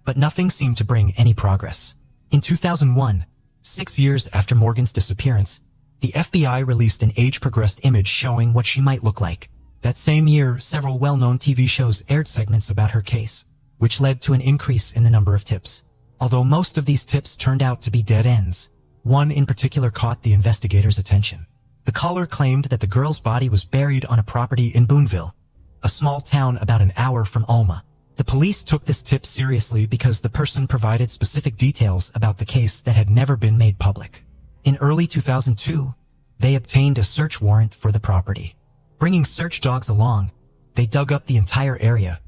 but nothing seemed to bring any progress. In 2001, 6 years after Morgan's disappearance, the FBI released an age-progressed image showing what she might look like. That same year, several well-known TV shows aired segments about her case, which led to an increase in the number of tips. Although most of these tips turned out to be dead ends, One in particular caught the investigators' attention. The caller claimed that the girl's body was buried on a property in Boonville, a small town about an hour from Alma. The police took this tip seriously because the person provided specific details about the case that had never been made public. In early 2002, they obtained a search warrant for the property. Bringing search dogs along, they dug up the entire area,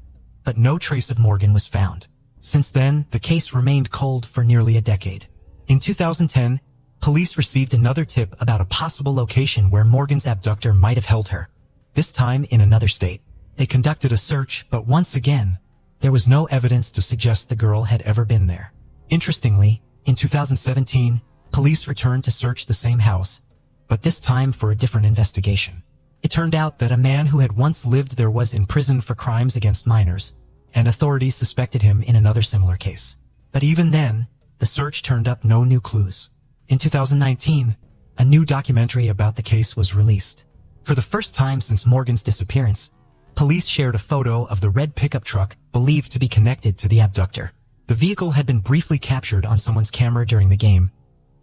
but no trace of Morgan was found. Since then, the case remained cold for nearly a decade. In 2010, police received another tip about a possible location where Morgan's abductor might have held her, this time in another state. They conducted a search, but once again, there was no evidence to suggest the girl had ever been there. Interestingly, in 2017, police returned to search the same house, but this time for a different investigation. It turned out that a man who had once lived there was in prison for crimes against minors, and authorities suspected him in another similar case. But even then, the search turned up no new clues. In 2019, a new documentary about the case was released. For the first time since Morgan's disappearance, police shared a photo of the red pickup truck believed to be connected to the abductor. The vehicle had been briefly captured on someone's camera during the game,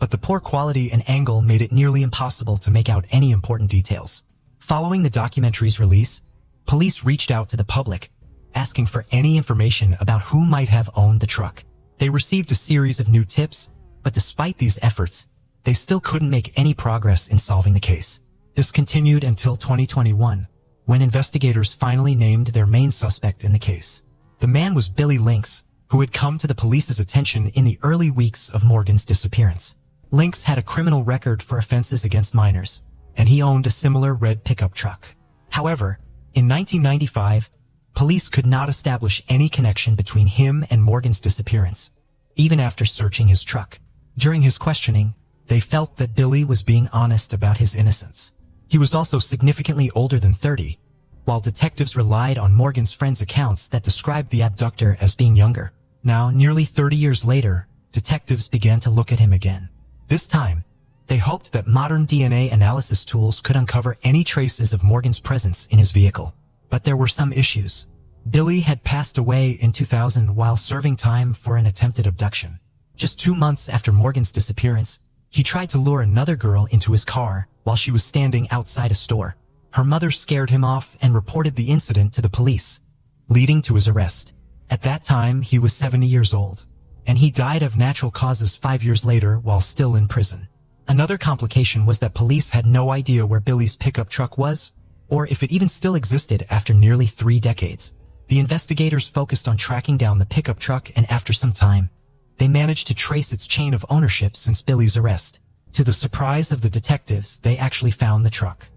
but the poor quality and angle made it nearly impossible to make out any important details. Following the documentary's release, police reached out to the public, asking for any information about who might have owned the truck. They received a series of new tips, but despite these efforts, they still couldn't make any progress in solving the case. This continued until 2021, when investigators finally named their main suspect in the case. The man was Billy Lynx, who had come to the police's attention in the early weeks of Morgan's disappearance. Lynx had a criminal record for offenses against minors, and he owned a similar red pickup truck. However, in 1995, police could not establish any connection between him and Morgan's disappearance, even after searching his truck. During his questioning, they felt that Billy was being honest about his innocence. He was also significantly older than 30, while detectives relied on Morgan's friends' accounts that described the abductor as being younger. Now, nearly 30 years later, detectives began to look at him again. This time, they hoped that modern DNA analysis tools could uncover any traces of Morgan's presence in his vehicle. But there were some issues. Billy had passed away in 2000 while serving time for an attempted abduction. Just 2 months after Morgan's disappearance, he tried to lure another girl into his car while she was standing outside a store. Her mother scared him off and reported the incident to the police, leading to his arrest. At that time, he was 70 years old, and he died of natural causes 5 years later while still in prison. Another complication was that police had no idea where Billy's pickup truck was, or if it even still existed after nearly 3 decades. The investigators focused on tracking down the pickup truck, and after some time, they managed to trace its chain of ownership since Billy's arrest. To the surprise of the detectives, they actually found the truck.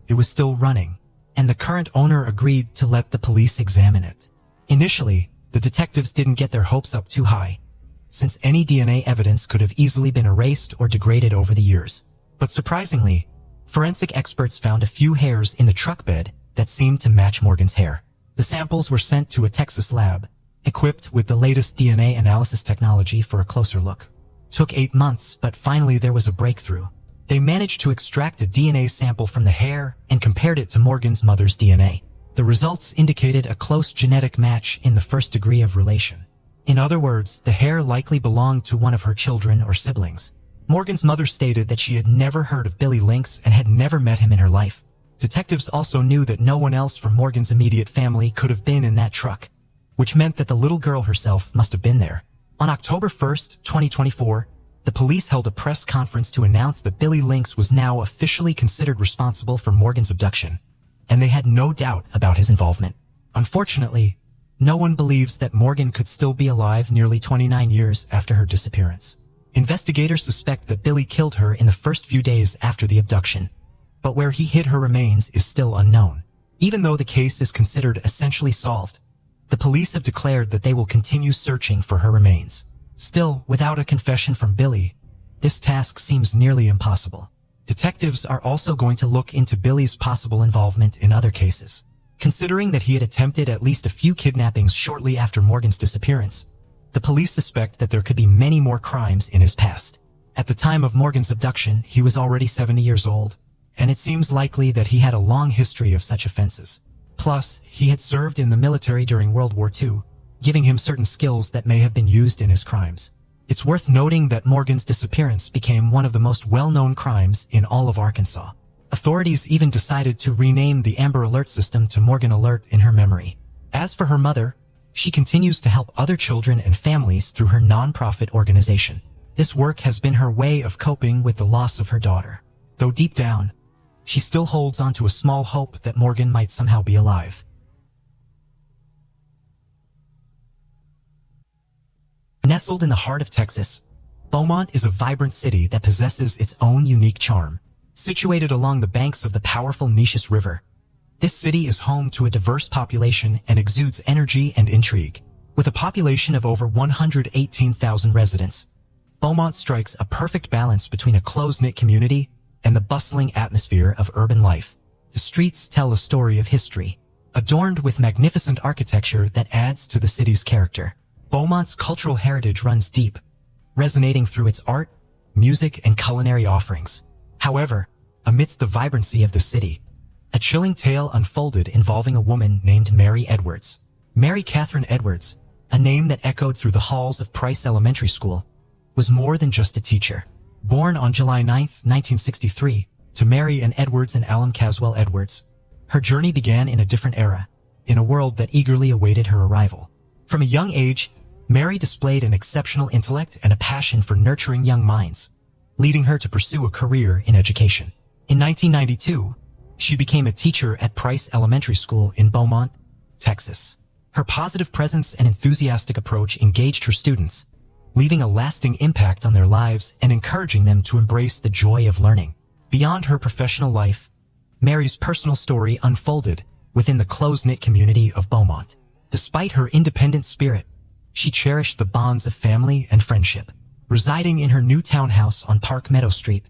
It was still running, and the current owner agreed to let the police examine it. Initially, the detectives didn't get their hopes up too high, since any DNA evidence could have easily been erased or degraded over the years. But surprisingly, forensic experts found a few hairs in the truck bed that seemed to match Morgan's hair. The samples were sent to a Texas lab, equipped with the latest DNA analysis technology for a closer look. It took 8 months, but finally there was a breakthrough. They managed to extract a DNA sample from the hair and compared it to Morgan's mother's DNA. The results indicated a close genetic match in the first degree of relation. In other words, the hair likely belonged to one of her children or siblings. Morgan's mother stated that she had never heard of Billy Lynx and had never met him in her life. Detectives also knew that no one else from Morgan's immediate family could have been in that truck, which meant that the little girl herself must have been there. On October 1st, 2024, the police held a press conference to announce that Billy Lynx was now officially considered responsible for Morgan's abduction, and they had no doubt about his involvement. Unfortunately, no one believes that Morgan could still be alive nearly 29 years after her disappearance. Investigators suspect that Billy killed her in the first few days after the abduction, but where he hid her remains is still unknown. Even though the case is considered essentially solved, the police have declared that they will continue searching for her remains. Still, without a confession from Billy, this task seems nearly impossible. Detectives are also going to look into Billy's possible involvement in other cases. Considering that he had attempted at least a few kidnappings shortly after Morgan's disappearance, the police suspect that there could be many more crimes in his past. At the time of Morgan's abduction, he was already 70 years old, and it seems likely that he had a long history of such offenses. Plus, he had served in the military during World War II, giving him certain skills that may have been used in his crimes. It's worth noting that Morgan's disappearance became one of the most well-known crimes in all of Arkansas. Authorities even decided to rename the Amber Alert system to Morgan Alert in her memory. As for her mother, she continues to help other children and families through her non-profit organization. This work has been her way of coping with the loss of her daughter. Though deep down, she still holds on to a small hope that Morgan might somehow be alive. Nestled in the heart of Texas, Beaumont is a vibrant city that possesses its own unique charm. Situated along the banks of the powerful Neches River, this city is home to a diverse population and exudes energy and intrigue. With a population of over 118,000 residents, Beaumont strikes a perfect balance between a close-knit community and the bustling atmosphere of urban life. The streets tell a story of history, adorned with magnificent architecture that adds to the city's character. Beaumont's cultural heritage runs deep, resonating through its art, music, and culinary offerings. However, amidst the vibrancy of the city, a chilling tale unfolded involving a woman named Mary Edwards. Mary Catherine Edwards, a name that echoed through the halls of Price Elementary School, was more than just a teacher. Born on July 9, 1963, to Mary and Edwards and Alum Caswell Edwards, her journey began in a different era, in a world that eagerly awaited her arrival. From a young age, Mary displayed an exceptional intellect and a passion for nurturing young minds, leading her to pursue a career in education. In 1992, she became a teacher at Price Elementary School in Beaumont, Texas. Her positive presence and enthusiastic approach engaged her students, leaving a lasting impact on their lives and encouraging them to embrace the joy of learning. Beyond her professional life, Mary's personal story unfolded within the close-knit community of Beaumont. Despite her independent spirit, she cherished the bonds of family and friendship. Residing in her new townhouse on Park Meadow Street,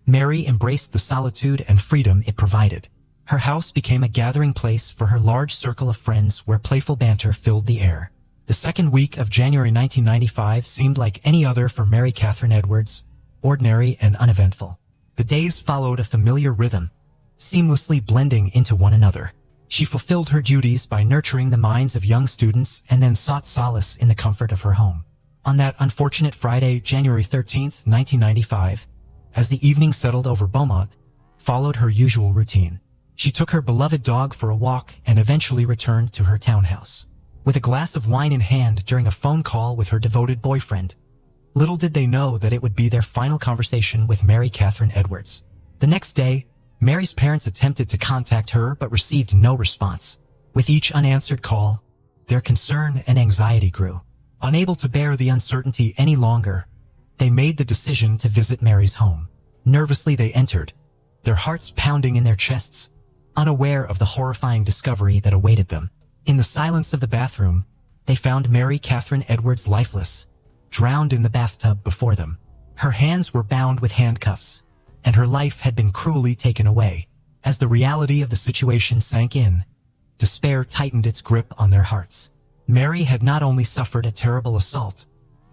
Mary embraced the solitude and freedom it provided. Her house became a gathering place for her large circle of friends where playful banter filled the air. The second week of January 1995 seemed like any other for Mary Catherine Edwards, ordinary and uneventful. The days followed a familiar rhythm, seamlessly blending into one another. She fulfilled her duties by nurturing the minds of young students and then sought solace in the comfort of her home. On that unfortunate Friday, January 13, 1995, as the evening settled over Beaumont, followed her usual routine. She took her beloved dog for a walk and eventually returned to her townhouse. With a glass of wine in hand during a phone call with her devoted boyfriend, little did they know that it would be their final conversation with Mary Catherine Edwards. The next day, Mary's parents attempted to contact her but received no response. With each unanswered call, their concern and anxiety grew. Unable to bear the uncertainty any longer, they made the decision to visit Mary's home. Nervously they entered, their hearts pounding in their chests, unaware of the horrifying discovery that awaited them. In the silence of the bathroom, they found Mary Catherine Edwards lifeless, drowned in the bathtub before them. Her hands were bound with handcuffs, and her life had been cruelly taken away. As the reality of the situation sank in, despair tightened its grip on their hearts. Mary had not only suffered a terrible assault,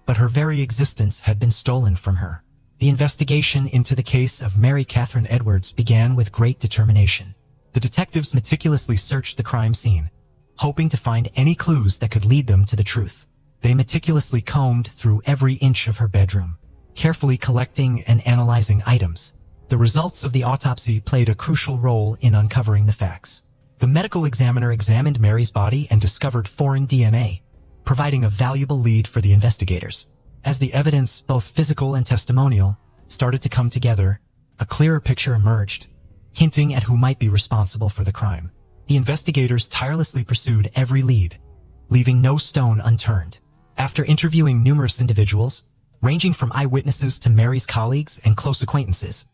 but her very existence had been stolen from her. The investigation into the case of Mary Catherine Edwards began with great determination. The detectives meticulously searched the crime scene, hoping to find any clues that could lead them to the truth. They meticulously combed through every inch of her bedroom, carefully collecting and analyzing items. The results of the autopsy played a crucial role in uncovering the facts. The medical examiner examined Mary's body and discovered foreign DNA, providing a valuable lead for the investigators. As the evidence, both physical and testimonial, started to come together, a clearer picture emerged, hinting at who might be responsible for the crime. The investigators tirelessly pursued every lead, leaving no stone unturned. After interviewing numerous individuals, ranging from eyewitnesses to Mary's colleagues and close acquaintances,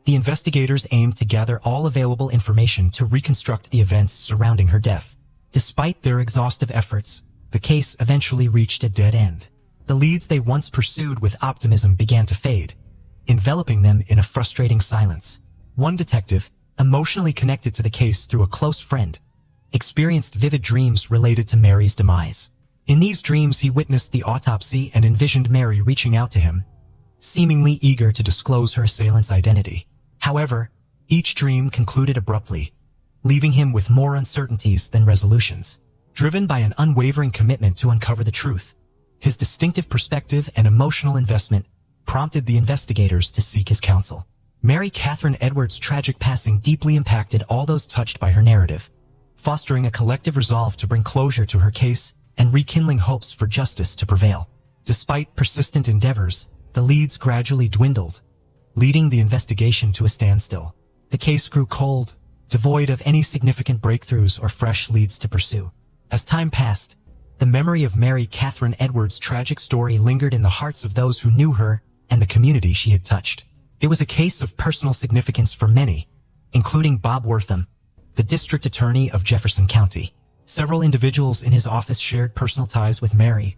the investigators aimed to gather all available information to reconstruct the events surrounding her death. Despite their exhaustive efforts, the case eventually reached a dead end. The leads they once pursued with optimism began to fade, enveloping them in a frustrating silence. One detective, emotionally connected to the case through a close friend, experienced vivid dreams related to Mary's demise. In these dreams, he witnessed the autopsy and envisioned Mary reaching out to him, seemingly eager to disclose her assailant's identity. However, each dream concluded abruptly, leaving him with more uncertainties than resolutions. Driven by an unwavering commitment to uncover the truth, His distinctive perspective and emotional investment prompted the investigators to seek his counsel. Mary Catherine Edwards' tragic passing deeply impacted all those touched by her narrative, fostering a collective resolve to bring closure to her case and rekindling hopes for justice to prevail. Despite persistent endeavors, the leads gradually dwindled, leading the investigation to a standstill. The case grew cold, devoid of any significant breakthroughs or fresh leads to pursue. As time passed, the memory of Mary Catherine Edwards' tragic story lingered in the hearts of those who knew her and the community she had touched. It was a case of personal significance for many, including Bob Wortham, the district attorney of Jefferson County. Several individuals in his office shared personal ties with Mary,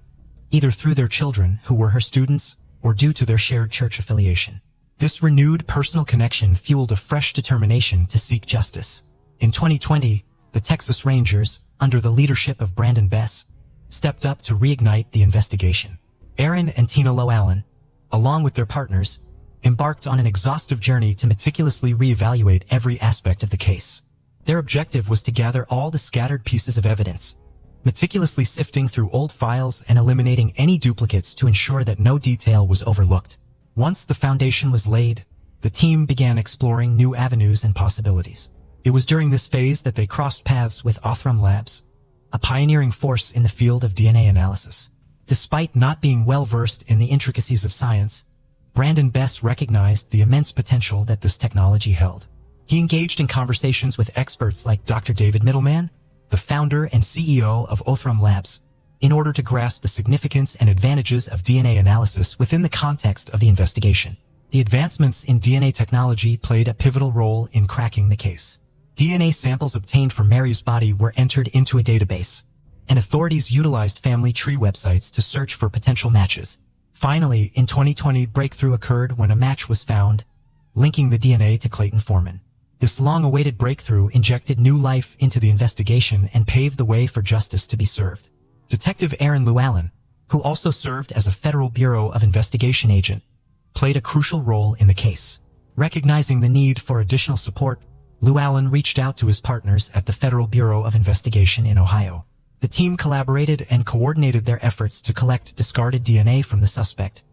either through their children who were her students or due to their shared church affiliation. This renewed personal connection fueled a fresh determination to seek justice. In 2020, the Texas Rangers, under the leadership of Brandon Bess, stepped up to reignite the investigation. Aaron and Tina Low-Allen, along with their partners, embarked on an exhaustive journey to meticulously reevaluate every aspect of the case. Their objective was to gather all the scattered pieces of evidence, meticulously sifting through old files and eliminating any duplicates to ensure that no detail was overlooked. Once the foundation was laid, the team began exploring new avenues and possibilities. It was during this phase that they crossed paths with Othram Labs, a pioneering force in the field of DNA analysis. Despite not being well-versed in the intricacies of science, Brandon Bess recognized the immense potential that this technology held. He engaged in conversations with experts like Dr. David Middleman, the founder and CEO of Othram Labs, in order to grasp the significance and advantages of DNA analysis within the context of the investigation. The advancements in DNA technology played a pivotal role in cracking the case. DNA samples obtained from Mary's body were entered into a database, and authorities utilized family tree websites to search for potential matches. Finally, in 2020, breakthrough occurred when a match was found, linking the DNA to Clayton Foreman. This long-awaited breakthrough injected new life into the investigation and paved the way for justice to be served. Detective Aaron Llewellyn, who also served as a Federal Bureau of Investigation agent, played a crucial role in the case. Recognizing the need for additional support, Llewellyn reached out to his partners at the Federal Bureau of Investigation in Ohio. The team collaborated and coordinated their efforts to collect discarded DNA from the suspect,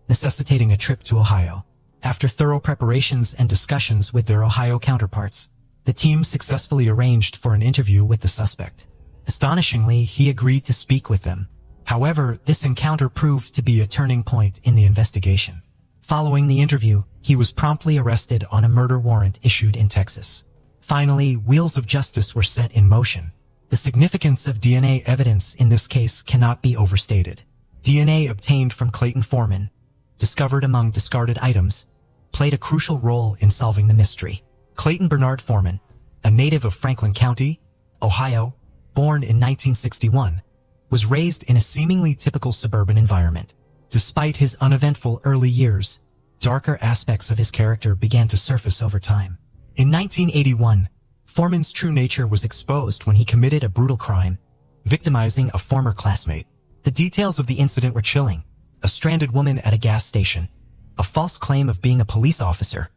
necessitating a trip to Ohio. After thorough preparations and discussions with their Ohio counterparts, the team successfully arranged for an interview with the suspect. Astonishingly, he agreed to speak with them. However, this encounter proved to be a turning point in the investigation. Following the interview, he was promptly arrested on a murder warrant issued in Texas. Finally, wheels of justice were set in motion. The significance of DNA evidence in this case cannot be overstated. DNA obtained from Clayton Foreman, discovered among discarded items, played a crucial role in solving the mystery. Clayton Bernard Foreman, a native of Franklin County, Ohio, born in 1961, was raised in a seemingly typical suburban environment. Despite his uneventful early years, darker aspects of his character began to surface over time. In 1981, Foreman's true nature was exposed when he committed a brutal crime, victimizing a former classmate. The details of the incident were chilling: a stranded woman at a gas station, a false claim of being a police officer,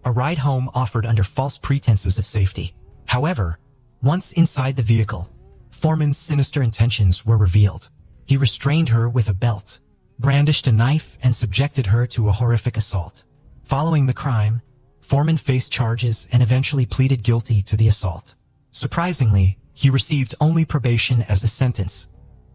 a ride home offered under false pretenses of safety. However, once inside the vehicle, Foreman's sinister intentions were revealed. He restrained her with a belt, brandished a knife, and subjected her to a horrific assault. Following the crime, Foreman faced charges and eventually pleaded guilty to the assault. Surprisingly, he received only probation as a sentence,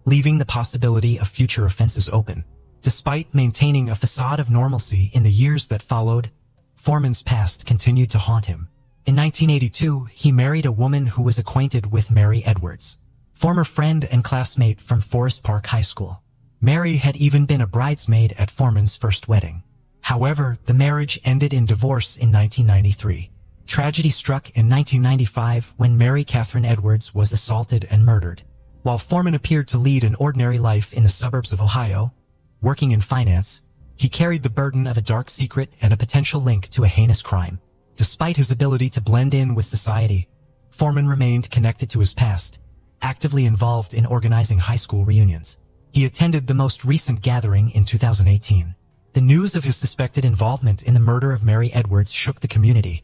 leaving the possibility of future offenses open. Despite maintaining a facade of normalcy in the years that followed, Foreman's past continued to haunt him. In 1982, he married a woman who was acquainted with Mary Edwards, former friend and classmate from Forest Park High School. Mary had even been a bridesmaid at Foreman's first wedding. However, the marriage ended in divorce in 1993. Tragedy struck in 1995 when Mary Catherine Edwards was assaulted and murdered. While Foreman appeared to lead an ordinary life in the suburbs of Ohio, working in finance, he carried the burden of a dark secret and a potential link to a heinous crime. Despite his ability to blend in with society, Foreman remained connected to his past, actively involved in organizing high school reunions. He attended the most recent gathering in 2018. The news of his suspected involvement in the murder of Mary Edwards shook the community,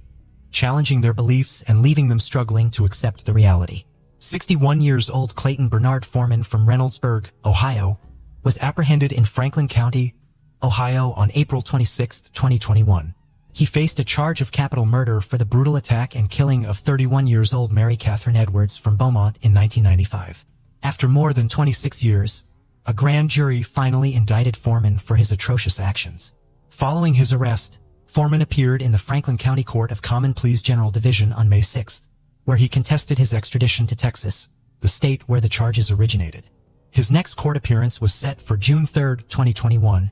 challenging their beliefs and leaving them struggling to accept the reality. 61 years old Clayton Bernard Foreman from Reynoldsburg, Ohio, was apprehended in Franklin County, Ohio on April 26, 2021. He faced a charge of capital murder for the brutal attack and killing of 31-year-old Mary Catherine Edwards from Beaumont in 1995. After more than 26 years, a grand jury finally indicted Foreman for his atrocious actions. Following his arrest, Foreman appeared in the Franklin County Court of Common Pleas General Division on May 6, where he contested his extradition to Texas, the state where the charges originated. His next court appearance was set for June 3, 2021,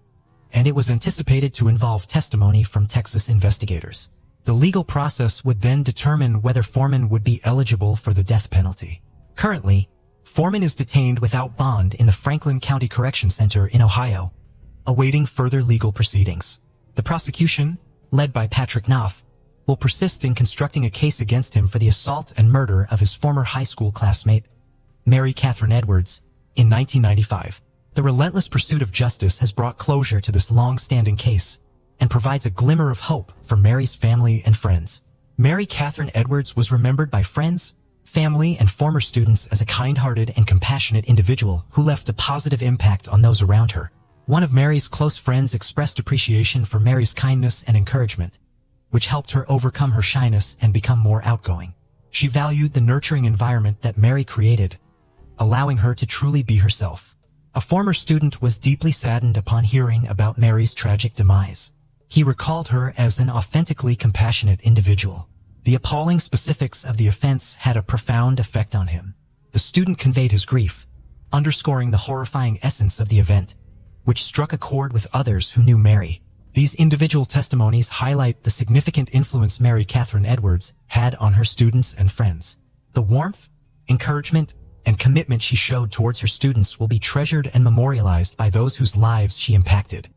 and it was anticipated to involve testimony from Texas investigators. The legal process would then determine whether Foreman would be eligible for the death penalty. Currently, Foreman is detained without bond in the Franklin County Correction Center in Ohio, awaiting further legal proceedings. The prosecution, led by Patrick Knopf, will persist in constructing a case against him for the assault and murder of his former high school classmate, Mary Catherine Edwards, in 1995. The relentless pursuit of justice has brought closure to this long-standing case and provides a glimmer of hope for Mary's family and friends. Mary Catherine Edwards was remembered by friends, family, and former students as a kind-hearted and compassionate individual who left a positive impact on those around her. One of Mary's close friends expressed appreciation for Mary's kindness and encouragement, which helped her overcome her shyness and become more outgoing. She valued the nurturing environment that Mary created, allowing her to truly be herself. A former student was deeply saddened upon hearing about Mary's tragic demise. He recalled her as an authentically compassionate individual. The appalling specifics of the offense had a profound effect on him. The student conveyed his grief, underscoring the horrifying essence of the event, which struck a chord with others who knew Mary. These individual testimonies highlight the significant influence Mary Catherine Edwards had on her students and friends. The warmth, encouragement, and commitment she showed towards her students will be treasured and memorialized by those whose lives she impacted.